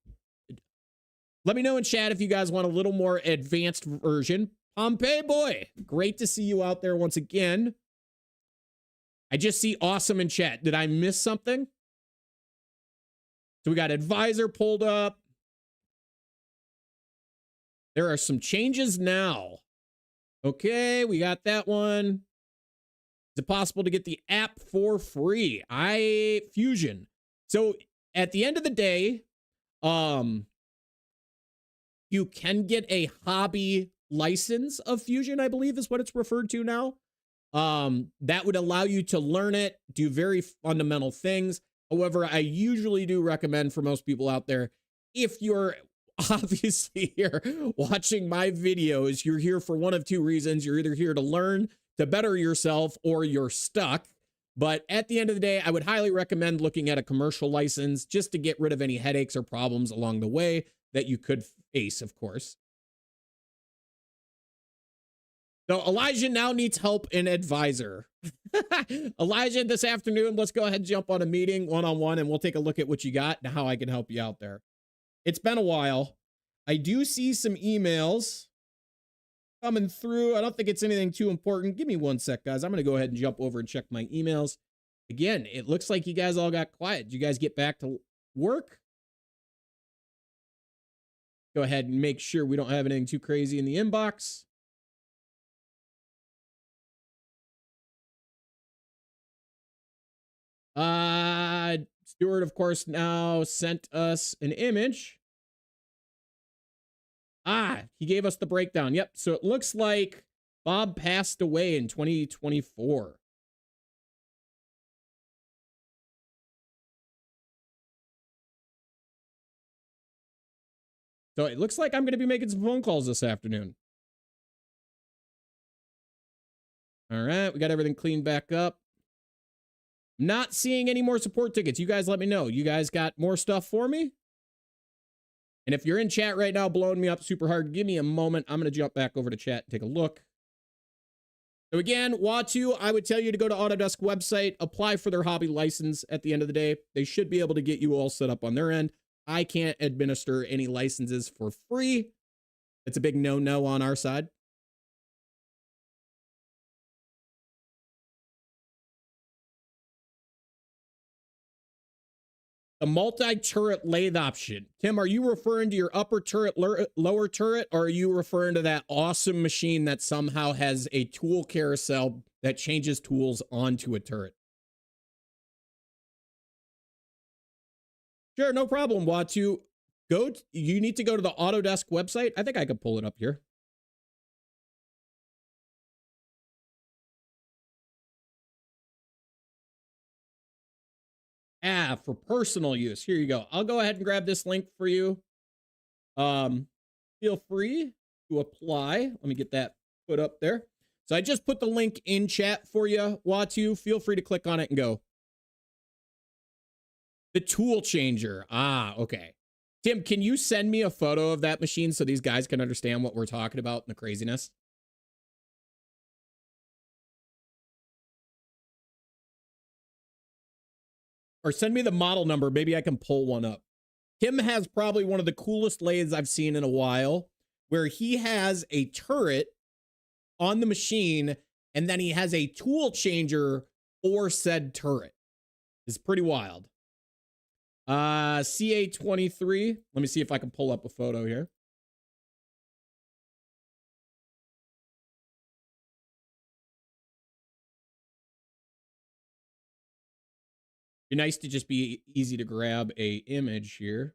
me know in chat if you guys want a little more advanced version. Pompey boy, great to see you out there once again. I just see awesome in chat. Did I miss something? So we got advisor pulled up. There are some changes now. Okay, we got that one. Is it possible to get the app for free? Fusion. So at the end of the day, you can get a hobby license of Fusion, I believe is what it's referred to now. That would allow you to learn it, do very fundamental things. However, I usually do recommend for most people out there, if you're obviously here watching my videos, you're here for one of two reasons. You're either here to learn, to better yourself, or you're stuck. But at the end of the day, I would highly recommend looking at a commercial license just to get rid of any headaches or problems along the way that you could face, of course. So Elijah now needs help and advisor. Elijah, this afternoon, let's go ahead and jump on a meeting one-on-one and we'll take a look at what you got and how I can help you out there. It's been a while. I do see some emails coming through. I don't think it's anything too important. Give me one sec, guys. I'm going to go ahead and jump over and check my emails. Again, it looks like you guys all got quiet. Did you guys get back to work? Go ahead and make sure we don't have anything too crazy in the inbox. Stuart, of course, now sent us an image. He gave us the breakdown. Yep. So it looks like Bob passed away in 2024. So it looks like I'm going to be making some phone calls this afternoon. All right. We got everything cleaned back up. Not seeing any more support tickets. You guys let me know. You guys got more stuff for me? And if you're in chat right now, blowing me up super hard, give me a moment. I'm going to jump back over to chat and take a look. So again, Watu, I would tell you to go to Autodesk website, apply for their hobby license at the end of the day. They should be able to get you all set up on their end. I can't administer any licenses for free. It's a big no-no on our side. The multi-turret lathe option. Tim, are you referring to your upper turret, lower turret, or are you referring to that awesome machine that somehow has a tool carousel that changes tools onto a turret? Sure, no problem, Watu. You need to go to the Autodesk website. I think I could pull it up here. For personal use. Here you go. I'll go ahead and grab this link for you. Feel free to apply. Let me get that put up there. So I just put the link in chat for you, Watu. Feel free to click on it and go. The tool changer. Okay. Tim, can you send me a photo of that machine so these guys can understand what we're talking about and the craziness? Or send me the model number. Maybe I can pull one up. Tim has probably one of the coolest lathes I've seen in a while, where he has a turret on the machine, and then he has a tool changer for said turret. It's pretty wild. CA23. Let me see if I can pull up a photo here. Be nice to just be easy to grab a image here.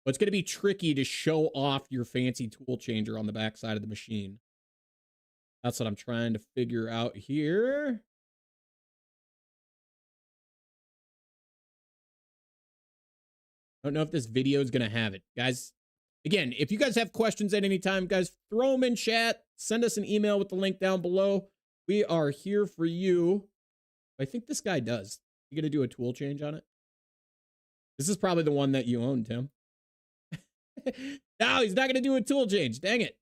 But it's going to be tricky to show off your fancy tool changer on the backside of the machine. That's what I'm trying to figure out here. I don't know if this video is going to have it. Guys, again, if you guys have questions at any time, guys, throw them in chat. Send us an email with the link down below. We are here for you. I think this guy does. You going to do a tool change on it? This is probably the one that you own, Tim. No, he's not going to do a tool change. Dang it.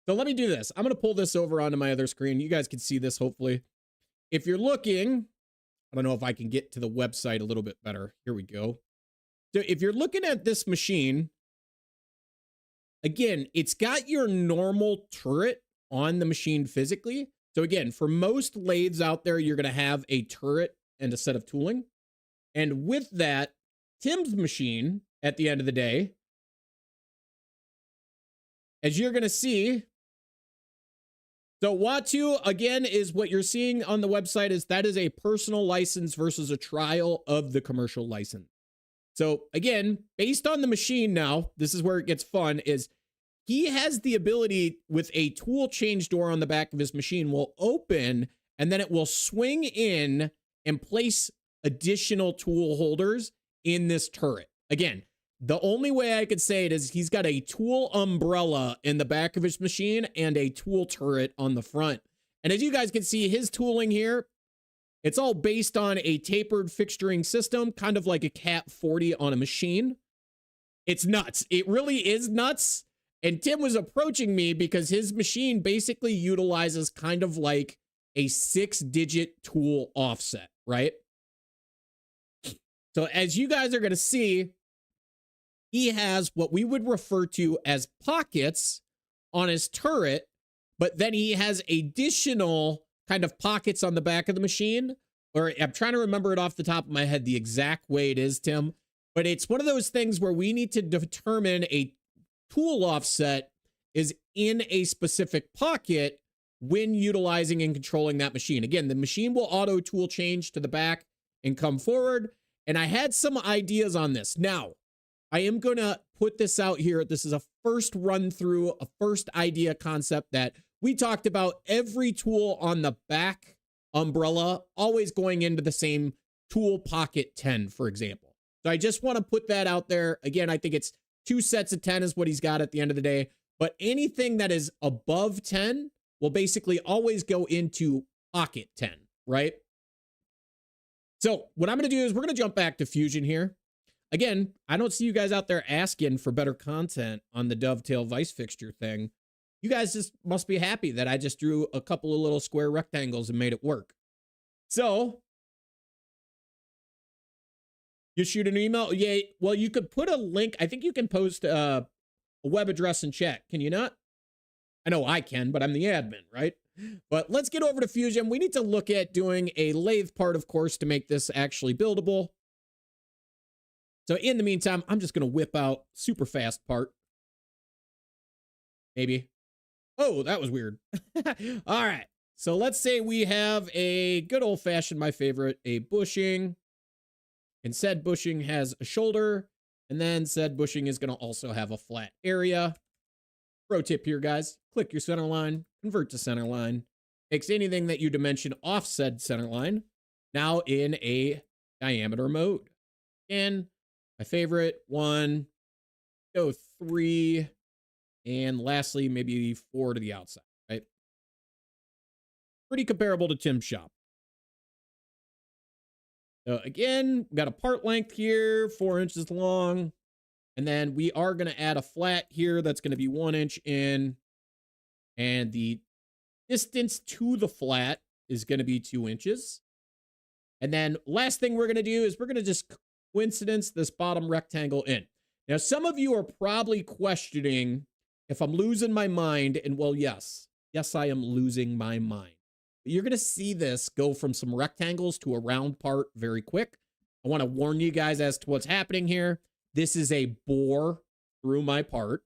So let me do this. I'm going to pull this over onto my other screen. You guys can see this, hopefully. If you're looking, I don't know if I can get to the website a little bit better. Here we go. So if you're looking at this machine, again, it's got your normal turret on the machine physically. So again, for most lathes out there, you're going to have a turret and a set of tooling. And with that, Tim's machine, at the end of the day, as you're going to see, so Watu, again, is what you're seeing on the website is that is a personal license versus a trial of the commercial license. So again, based on the machine now, this is where it gets fun, is he has the ability with a tool change door on the back of his machine will open and then it will swing in and place additional tool holders in this turret. Again, the only way I could say it is he's got a tool umbrella in the back of his machine and a tool turret on the front. And as you guys can see, his tooling here, it's all based on a tapered fixturing system, kind of like a Cat 40 on a machine. It's nuts. It really is nuts. And Tim was approaching me because his machine basically utilizes kind of like a 6-digit tool offset, right? So as you guys are going to see, he has what we would refer to as pockets on his turret, but then he has additional kind of pockets on the back of the machine. Or I'm trying to remember it off the top of my head, the exact way it is, Tim. But it's one of those things where we need to determine a tool offset is in a specific pocket when utilizing and controlling that machine. Again, the machine will auto tool change to the back and come forward. And I had some ideas on this. Now, I am going to put this out here. This is a first run through, a first idea concept that we talked about. Every tool on the back umbrella always going into the same tool pocket 10, for example. So I just want to put that out there. Again, I think it's 2 sets of 10 is what he's got at the end of the day. But anything that is above 10 will basically always go into pocket 10, right? So what I'm going to do is we're going to jump back to Fusion here. Again, I don't see you guys out there asking for better content on the dovetail vice fixture thing. You guys just must be happy that I just drew a couple of little square rectangles and made it work. So you shoot an email. Yeah, well, you could put a link. I think you can post a web address in chat. Can you not? I know I can, but I'm the admin, right? But let's get over to Fusion. We need to look at doing a lathe part, of course, to make this actually buildable. So in the meantime, I'm just going to whip out super fast part. Maybe. Oh, that was weird. All right. So let's say we have a good old fashioned, my favorite, a bushing. And said bushing has a shoulder. And then said bushing is going to also have a flat area. Pro tip here, guys. Click your center line, convert to center line. Makes anything that you dimension off said center line now in a diameter mode. And my favorite, 1, go 3, and lastly, maybe 4 to the outside, right? Pretty comparable to Tim's shop. So again, we got a part length here, 4 inches long. And then we are going to add a flat here that's going to be 1 inch in. And the distance to the flat is going to be 2 inches. And then last thing we're going to do is we're going to just coincidence this bottom rectangle in. Now, some of you are probably questioning if I'm losing my mind. And well, yes, I am losing my mind. But you're going to see this go from some rectangles to a round part very quick. I want to warn you guys as to what's happening here. This is a bore through my part.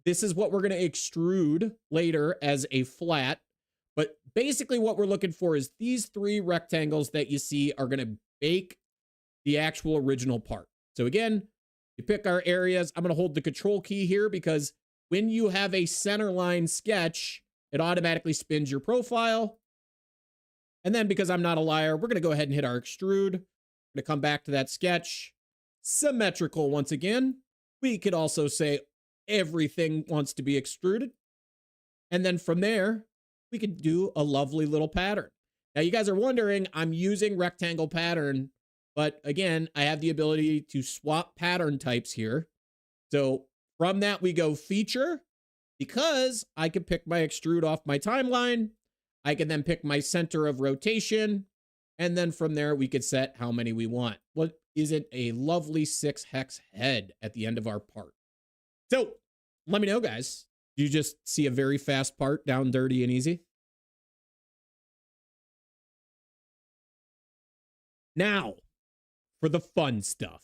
This is what we're going to extrude later as a flat. But basically what we're looking for is these 3 rectangles that you see are going to bake the actual original part. So again, you pick our areas. I'm going to hold the control key here because when you have a center line sketch, it automatically spins your profile. And then because I'm not a liar, we're going to go ahead and hit our extrude. We're going to come back to that sketch. Symmetrical once again. We could also say everything wants to be extruded. And then from there, we could do a lovely little pattern. Now you guys are wondering, I'm using rectangle pattern, but again, I have the ability to swap pattern types here. So from that, we go feature because I can pick my extrude off my timeline. I can then pick my center of rotation. And then from there, we could set how many we want. What is it? A lovely 6 hex head at the end of our part. So let me know, guys. You just see a very fast part, down dirty and easy. Now, for the fun stuff.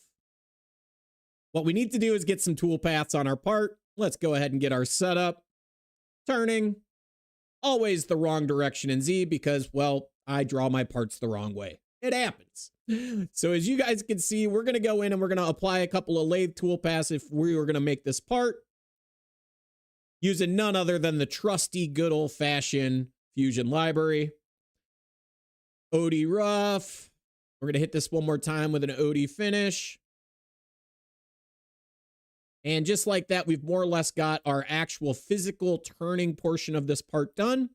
What we need to do is get some tool paths on our part. Let's go ahead and get our setup. Turning. Always the wrong direction in Z because, well, I draw my parts the wrong way. It happens. So as you guys can see, we're going to go in and we're going to apply a couple of lathe tool paths if we were going to make this part. Using none other than the trusty good old-fashioned Fusion library. OD rough. We're going to hit this one more time with an OD finish. And just like that, we've more or less got our actual physical turning portion of this part done.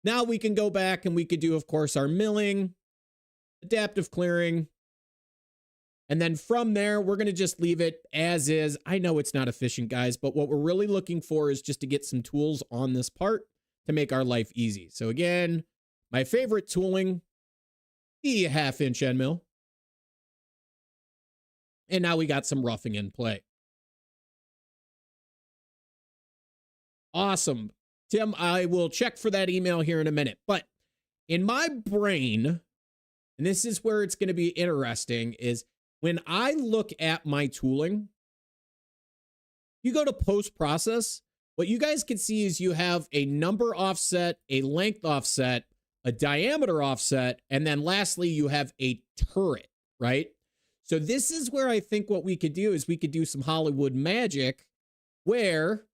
Now we can go back and we could do, of course, our milling, adaptive clearing. And then from there, we're going to just leave it as is. I know it's not efficient, guys, but what we're really looking for is just to get some tools on this part to make our life easy. So again, my favorite tooling, the 1/2 inch end mill. And now we got some roughing in play. Awesome. Tim, I will check for that email here in a minute. But in my brain, and this is where it's going to be interesting, is when I look at my tooling, you go to post-process, what you guys can see is you have a number offset, a length offset, a diameter offset, and then lastly, you have a turret, right? So this is where I think what we could do is we could do some Hollywood magic where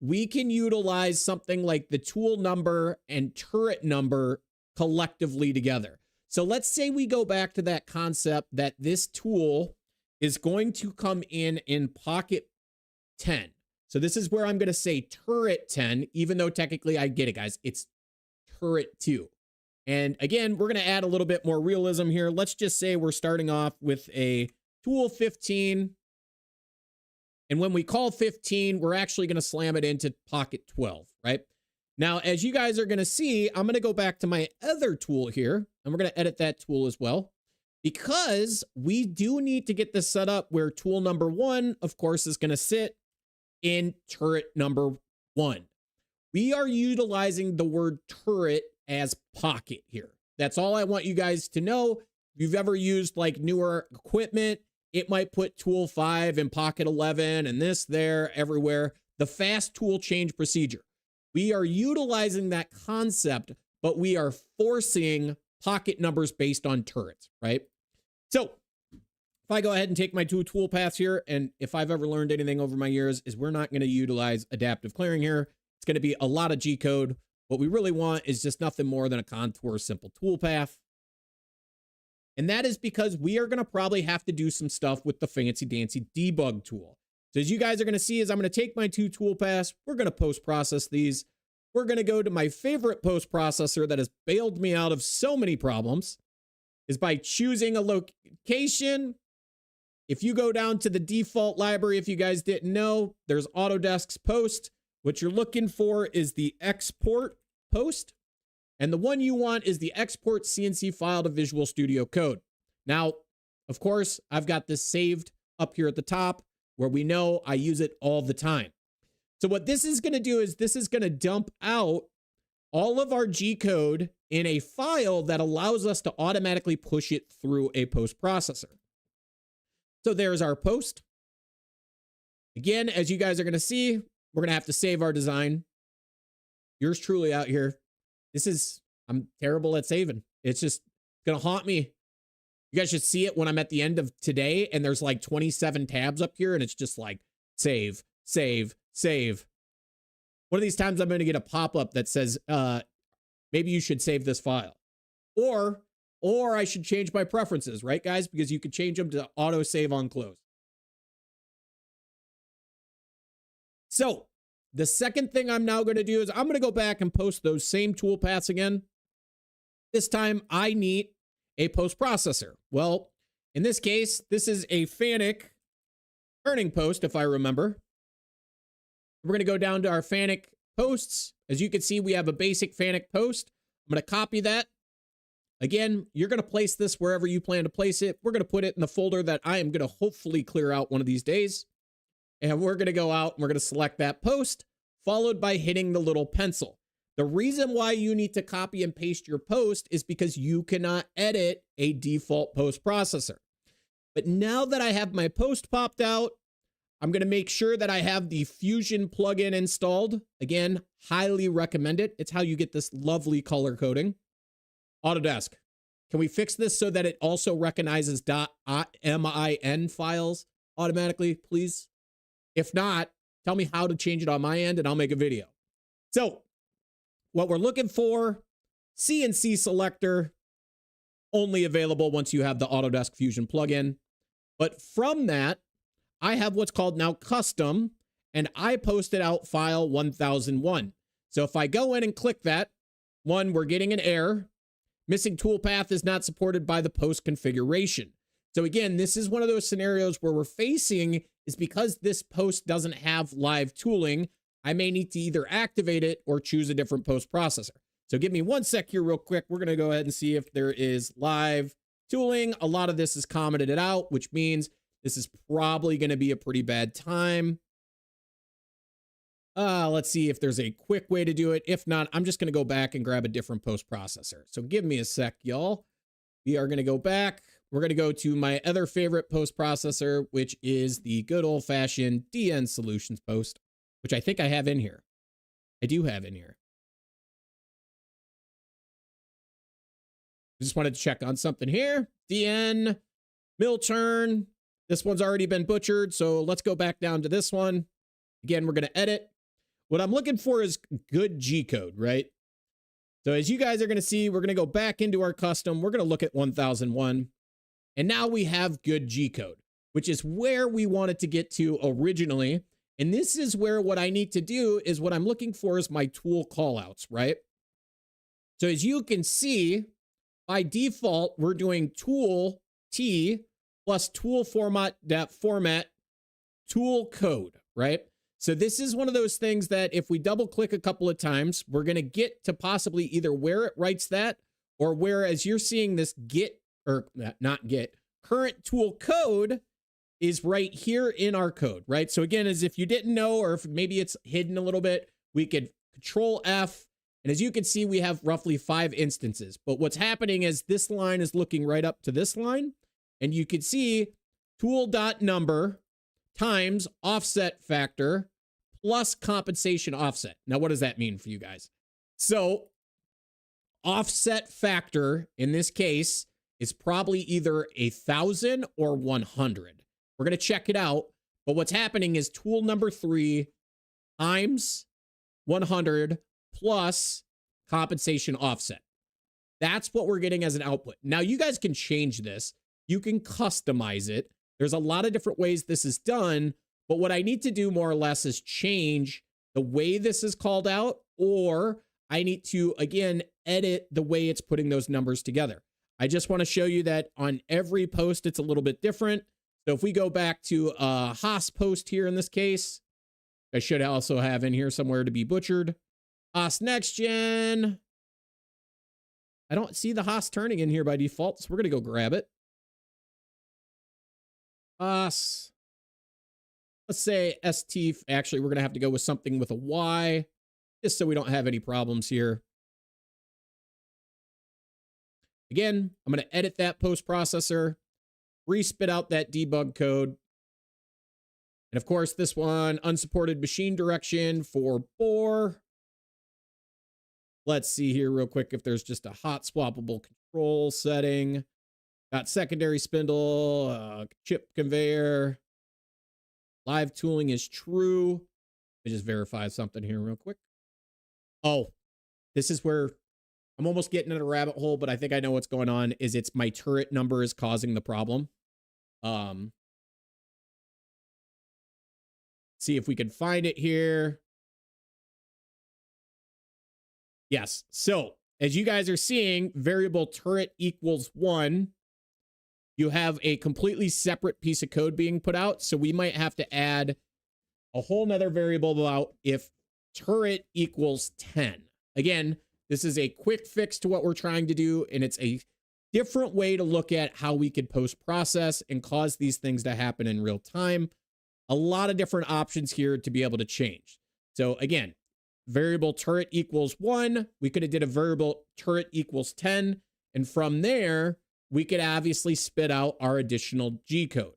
we can utilize something like the tool number and turret number collectively together. So let's say we go back to that concept that this tool is going to come in pocket 10. So this is where I'm going to say turret 10, even though technically I get it, guys. It's turret 2. And again, we're going to add a little bit more realism here. Let's just say we're starting off with a tool 15. And when we call 15, we're actually going to slam it into pocket 12, right? Now, as you guys are going to see, I'm going to go back to my other tool here, and we're going to edit that tool as well, because we do need to get this set up where tool number 1, of course, is going to sit in turret number 1. We are utilizing the word turret as pocket here. That's all I want you guys to know. If you've ever used like newer equipment, it might put tool 5 in pocket 11 and this, there, everywhere. The fast tool change procedure. We are utilizing that concept, but we are forcing pocket numbers based on turrets, right? So if I go ahead and take my 2 tool paths here, and if I've ever learned anything over my years is we're not going to utilize adaptive clearing here. It's going to be a lot of G code. What we really want is just nothing more than a contour simple tool path. And that is because we are going to probably have to do some stuff with the fancy dancy debug tool. So as you guys are going to see is I'm going to take my 2 tool paths. We're going to post-process these. We're going to go to my favorite post-processor that has bailed me out of so many problems is by choosing a location. If you go down to the default library, if you guys didn't know, there's Autodesk's post. What you're looking for is the export post. And the one you want is the export CNC file to Visual Studio Code. Now, of course, I've got this saved up here at the top where we know I use it all the time. So what this is going to do is this is going to dump out all of our G code in a file that allows us to automatically push it through a post processor. So there's our post. Again, as you guys are going to see, we're going to have to save our design. Yours truly out here. I'm terrible at saving. It's just going to haunt me. You guys should see it when I'm at the end of today and there's like 27 tabs up here and it's just like save, save, save. One of these times I'm going to get a pop-up that says, maybe you should save this file. Or I should change my preferences, right, guys? Because you could change them to auto save on close. So the second thing I'm now going to do is I'm going to go back and post those same tool paths again. This time I need a post processor. Well, in this case, this is a Fanuc turning post, if I remember. We're going to go down to our Fanuc posts. As you can see, we have a basic Fanuc post. I'm going to copy that. Again, you're going to place this wherever you plan to place it. We're going to put it in the folder that I am going to hopefully clear out one of these days. And we're going to go out and we're going to select that post, followed by hitting the little pencil. The reason why you need to copy and paste your post is because you cannot edit a default post processor. But now that I have my post popped out, I'm going to make sure that I have the Fusion plugin installed. Again, highly recommend it. It's how you get this lovely color coding. Autodesk, can we fix this so that it also recognizes .min files automatically, please? If not, tell me how to change it on my end and I'll make a video. So what we're looking for, CNC selector, only available once you have the Autodesk Fusion plugin. But from that, I have what's called now custom. and I posted out file 1001. So if I go in and click that, one, we're getting an error. Missing toolpath is not supported by the post configuration. So again, this is one of those scenarios where we're facing is because this post doesn't have live tooling, I may need to either activate it or choose a different post processor. So give me 1 sec here real quick. We're going to go ahead and see if there is live tooling. A lot of this is commented out, which means this is probably going to be a pretty bad time. Let's see if there's a quick way to do it. If not, I'm just going to go back and grab a different post processor. So give me a sec, y'all. We are going to go back. We're going to go to my other favorite post processor, which is the good old fashioned DN Solutions post, which I think I have in here. I do have in here. I just wanted to check on something here. DN, mill turn. This one's already been butchered, so let's go back down to this one. Again, we're going to edit. What I'm looking for is good G code, right? So as you guys are going to see, we're going to go back into our custom. We're going to look at 1001. And now we have good G code, which is where we wanted to get to originally. And this is where what I need to do is what I'm looking for is my tool callouts, right? So as you can see, by default, we're doing tool T plus tool format tool code, right? So this is one of those things that if we double click a couple of times, we're going to get to possibly either where it writes that or where, as you're seeing this get or not get current tool code is right here in our code, right? So again, as if you didn't know, or if maybe it's hidden a little bit, we could Control F. And as you can see, we have roughly 5 instances. But what's happening is this line is looking right up to this line. And you can see tool.number times offset factor plus compensation offset. Now, what does that mean for you guys? So offset factor in this case is probably either 1,000 or 100. We're going to check it out. But what's happening is tool number 3 times 100 plus compensation offset. That's what we're getting as an output. Now, you guys can change this. You can customize it. There's a lot of different ways this is done. But what I need to do more or less is change the way this is called out, or I need to, again, edit the way it's putting those numbers together. I just want to show you that on every post, it's a little bit different. So if we go back to a Haas post here in this case, I should also have in here somewhere to be butchered. Haas Next Gen. I don't see the Haas turning in here by default, so we're going to go grab it. Haas. Let's say ST. Actually, we're going to have to go with something with a Y, just so we don't have any problems here. Again, I'm going to edit that post processor, re-spit out that debug code. And of course, this one, unsupported machine direction for bore. Let's see here real quick if there's just a hot swappable control setting. Got secondary spindle, chip conveyor. Live tooling is true. Let me just verify something here real quick. Oh, this is where I'm almost getting in a rabbit hole, but I think I know what's going on. Is it's my turret number is causing the problem. See if we can find it here. Yes. So as you guys are seeing, variable turret equals 1. You have a completely separate piece of code being put out. So we might have to add a whole nother variable about if turret equals 10. Again, this is a quick fix to what we're trying to do. And it's a different way to look at how we could post-process and cause these things to happen in real time. A lot of different options here to be able to change. So again, variable turret equals 1. We could have did a variable turret equals 10. And from there, we could obviously spit out our additional G code.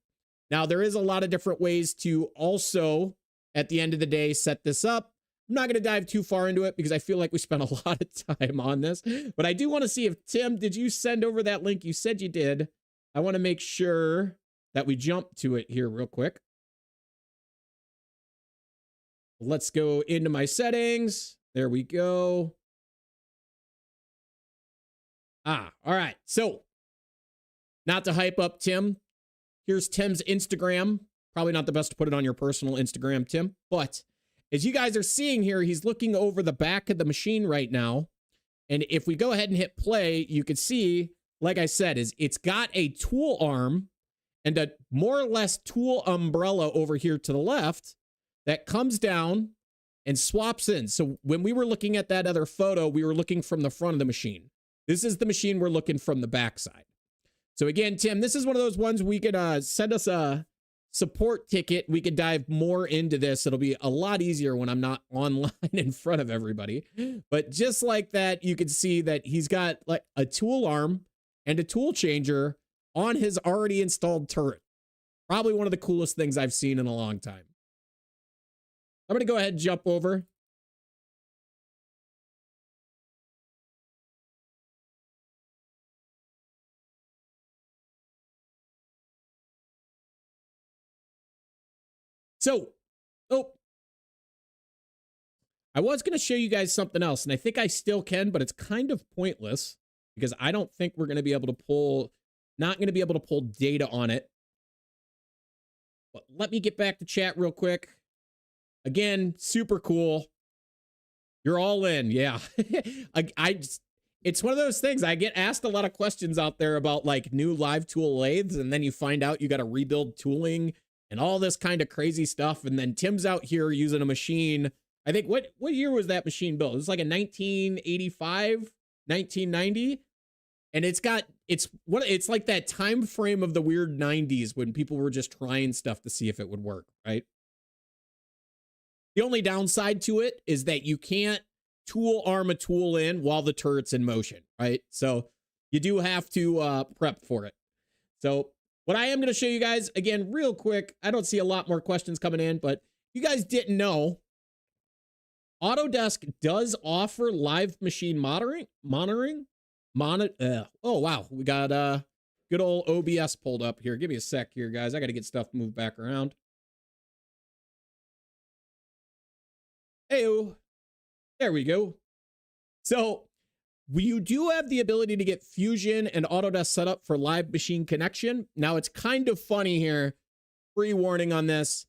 Now, there is a lot of different ways to also, at the end of the day, set this up. I'm not going to dive too far into it because I feel like we spent a lot of time on this. But I do want to see if, Tim, did you send over that link? You said you did. I want to make sure that we jump to it here real quick. Let's go into my settings. There we go. All right. So, not to hype up Tim, here's Tim's Instagram. Probably not the best to put it on your personal Instagram, Tim. But as you guys are seeing here, he's looking over the back of the machine right now. And if we go ahead and hit play, you can see, like I said, is it's got a tool arm and a more or less tool umbrella over here to the left that comes down and swaps in. So when we were looking at that other photo, we were looking from the front of the machine. This is the machine we're looking from the backside. So again, Tim, this is one of those ones we could send us a support ticket. We could dive more into this. It'll be a lot easier when I'm not online in front of everybody. But just like that, you can see that he's got like a tool arm and a tool changer on his already installed turret. Probably one of the coolest things I've seen in a long time. I'm going to go ahead and jump over. So, I was going to show you guys something else, and I think I still can, but it's kind of pointless because I don't think we're going to be able to pull, not going to be able to pull data on it. But let me get back to chat real quick. Again, super cool. You're all in. Yeah. It's one of those things. I get asked a lot of questions out there about like new live tool lathes, and then you find out you got to rebuild tooling and all this kind of crazy stuff. And then Tim's out here using a machine. I think what year was that machine built? It was like a 1985, 1990. And it's like that time frame of the weird 90s when people were just trying stuff to see if it would work, right? The only downside to it is that you can't tool arm a tool in while the turret's in motion, right? So you do have to prep for it. So what I am going to show you guys, again, real quick, I don't see a lot more questions coming in, but you guys didn't know, Autodesk does offer live machine monitoring. Oh, wow. We got good old OBS pulled up here. Give me a sec here, guys. I got to get stuff moved back around. Hey-o. There we go. So you do have the ability to get Fusion and Autodesk set up for live machine connection. Now, it's kind of funny here. Pre-warning on this.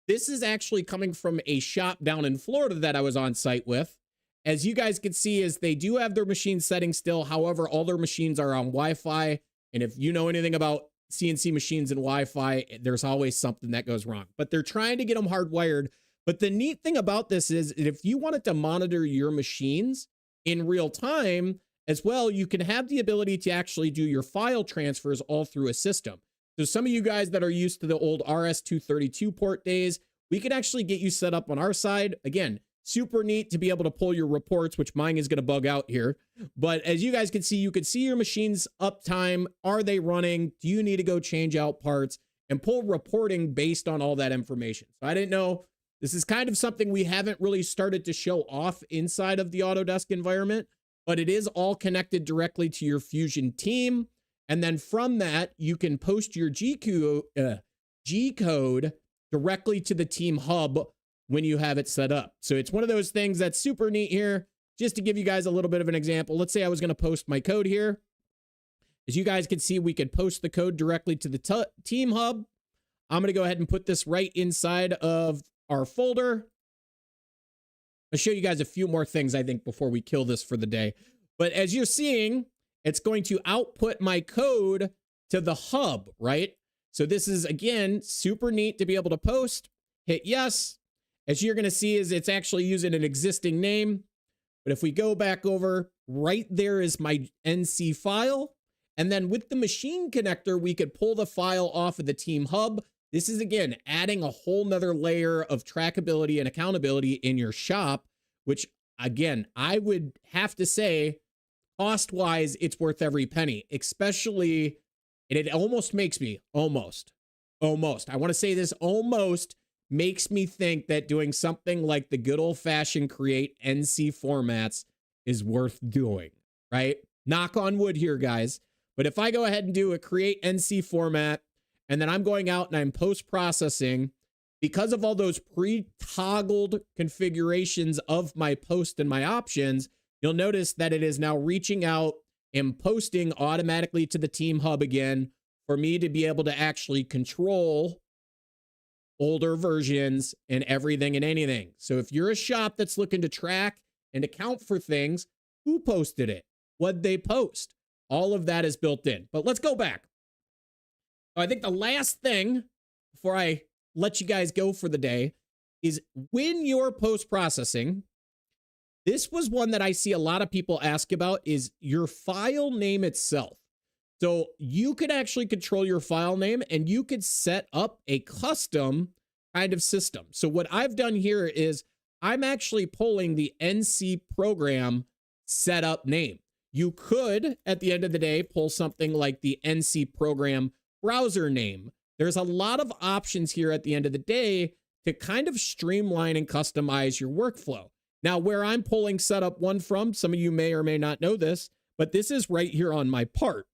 This is actually coming from a shop down in Florida that I was on site with. As you guys can see, is they do have their machine settings still. However, all their machines are on Wi-Fi. And if you know anything about CNC machines and Wi-Fi, there's always something that goes wrong. But they're trying to get them hardwired. But the neat thing about this is if you wanted to monitor your machines in real time as well, you can have the ability to actually do your file transfers all through a system. So some of you guys that are used to the old RS-232 port days, we can actually get you set up on our side. Again, super neat to be able to pull your reports, which mine is going to bug out here. But as you guys can see your machines uptime. Are they running? Do you need to go change out parts? And pull reporting based on all that information. So I didn't know. This is kind of something we haven't really started to show off inside of the Autodesk environment, but it is all connected directly to your Fusion team. And then from that, you can post your G code directly to the team hub when you have it set up. So it's one of those things that's super neat here. Just to give you guys a little bit of an example, let's say I was going to post my code here. As you guys can see, we could post the code directly to the team hub. I'm going to go ahead and put this right inside of our folder. I'll show you guys a few more things, I think, before we kill this for the day. But as you're seeing, it's going to output my code to the hub, right? So this is, again, super neat to be able to post. Hit yes. As you're going to see, is it's actually using an existing name. But if we go back over, right there is my NC file. And then with the machine connector, we could pull the file off of the team hub. This is, again, adding a whole nother layer of trackability and accountability in your shop, which, again, I would have to say, cost-wise, it's worth every penny, especially, and it almost makes me, almost, I want to say this, almost makes me think that doing something like the good old-fashioned create NC formats is worth doing, right? Knock on wood here, guys. But if I go ahead and do a create NC format, and then I'm going out and I'm post-processing, because of all those pre-toggled configurations of my post and my options, you'll notice that it is now reaching out and posting automatically to the team hub again for me to be able to actually control older versions and everything and anything. So if you're a shop that's looking to track and account for things, who posted it? What'd they post? All of that is built in. But let's go back. I think the last thing before I let you guys go for the day is when you're post-processing, this was one that I see a lot of people ask about, is your file name itself. So you could actually control your file name and you could set up a custom kind of system. So what I've done here is I'm actually pulling the NC program setup name. You could, at the end of the day, pull something like the NC program browser name. There's a lot of options here at the end of the day to kind of streamline and customize your workflow. Now, where I'm pulling setup one from, some of you may or may not know this, but this is right here on my part.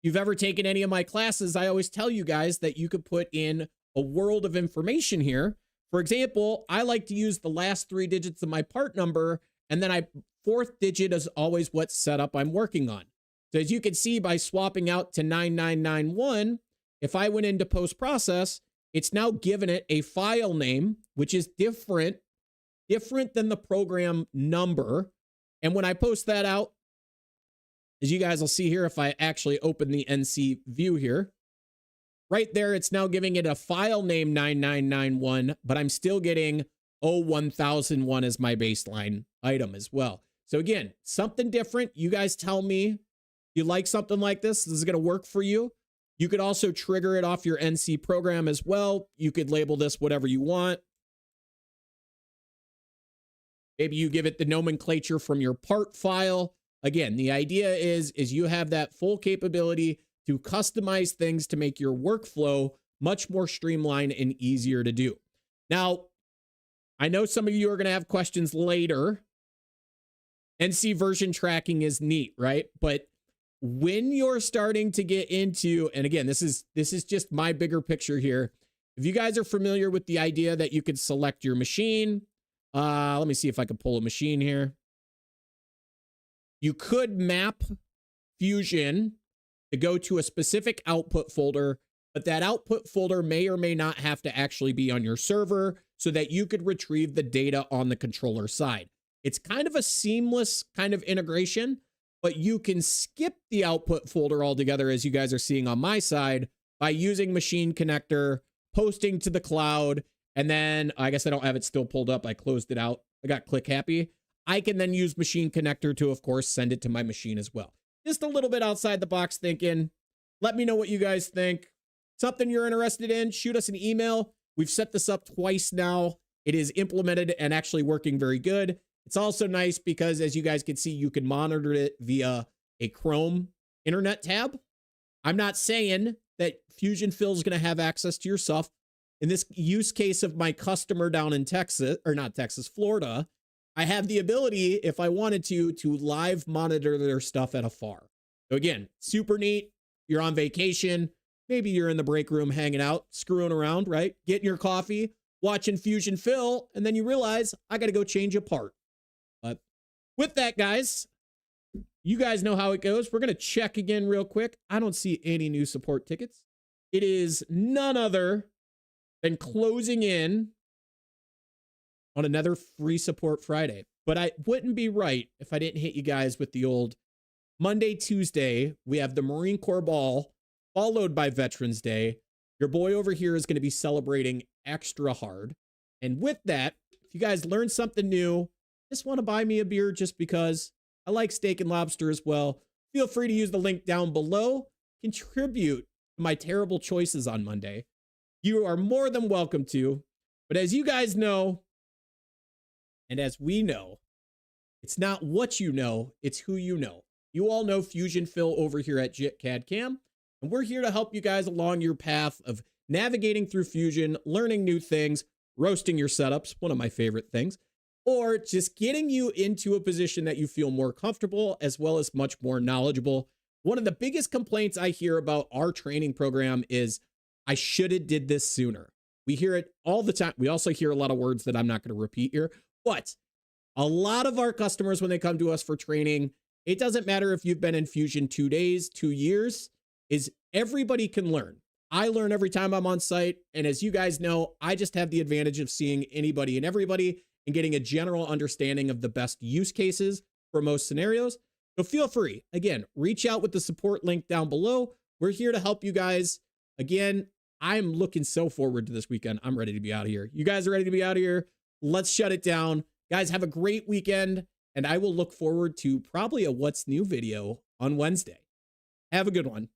If you've ever taken any of my classes, I always tell you guys that you could put in a world of information here. For example, I like to use the last 3 digits of my part number, and then fourth digit is always what setup I'm working on. So as you can see, by swapping out to 9991, if I went into post-process, it's now given it a file name, which is different than the program number. And when I post that out, as you guys will see here, if I actually open the NC view here, right there, it's now giving it a file name 9991, but I'm still getting 1001 as my baseline item as well. So again, something different. You guys tell me you like something like this. This is going to work for you. You could also trigger it off your NC program as well. You could label this whatever you want. Maybe you give it the nomenclature from your part file. Again, the idea is you have that full capability to customize things to make your workflow much more streamlined and easier to do. Now, I know some of you are going to have questions later. NC version tracking is neat, right? But when you're starting to get into, and again, this is just my bigger picture here. If you guys are familiar with the idea that you could select your machine, let me see if I can pull a machine here. You could map Fusion to go to a specific output folder, but that output folder may or may not have to actually be on your server so that you could retrieve the data on the controller side. It's kind of a seamless kind of integration, but you can skip the output folder altogether, as you guys are seeing on my side, by using Machine Connector, posting to the cloud, and then I guess I don't have it still pulled up. I closed it out. I got click happy. I can then use Machine Connector to, of course, send it to my machine as well. Just a little bit outside the box thinking. Let me know what you guys think. Something you're interested in, shoot us an email. We've set this up twice now. It is implemented and actually working very good. It's also nice because, as you guys can see, you can monitor it via a Chrome internet tab. I'm not saying that Fusion Fill is going to have access to your stuff. In this use case of my customer down in Texas, or not Texas, Florida, I have the ability, if I wanted to live monitor their stuff at afar. So again, super neat. You're on vacation. Maybe you're in the break room hanging out, screwing around, right? Getting your coffee, watching Fusion Fill, and then you realize I got to go change a part. But with that, guys, you guys know how it goes. We're going to check again real quick. I don't see any new support tickets. It is none other than closing in on another free support Friday. But I wouldn't be right if I didn't hit you guys with the old Monday, Tuesday. We have the Marine Corps Ball, followed by Veterans Day. Your boy over here is going to be celebrating extra hard. And with that, if you guys learned something new, just want to buy me a beer just because I like steak and lobster as well, feel free to use the link down below. Contribute to my terrible choices on Monday. You are more than welcome to. But as you guys know, and as we know, it's not what you know, it's who you know. You all know Fusion Fill over here at JitCAD Cam, and we're here to help you guys along your path of navigating through Fusion, learning new things, roasting your setups, one of my favorite things, or just getting you into a position that you feel more comfortable as well as much more knowledgeable. One of the biggest complaints I hear about our training program is, I should have did this sooner. We hear it all the time. We also hear a lot of words that I'm not going to repeat here, but a lot of our customers, when they come to us for training, it doesn't matter if you've been in Fusion 2 days, 2 years, is everybody can learn. I learn every time I'm on site. And as you guys know, I just have the advantage of seeing anybody and everybody and getting a general understanding of the best use cases for most scenarios. So feel free, again, reach out with the support link down below. We're here to help you guys. Again, I'm looking so forward to this weekend. I'm ready to be out of here. You guys are ready to be out of here. Let's shut it down. Guys, have a great weekend. And I will look forward to probably a What's New video on Wednesday. Have a good one.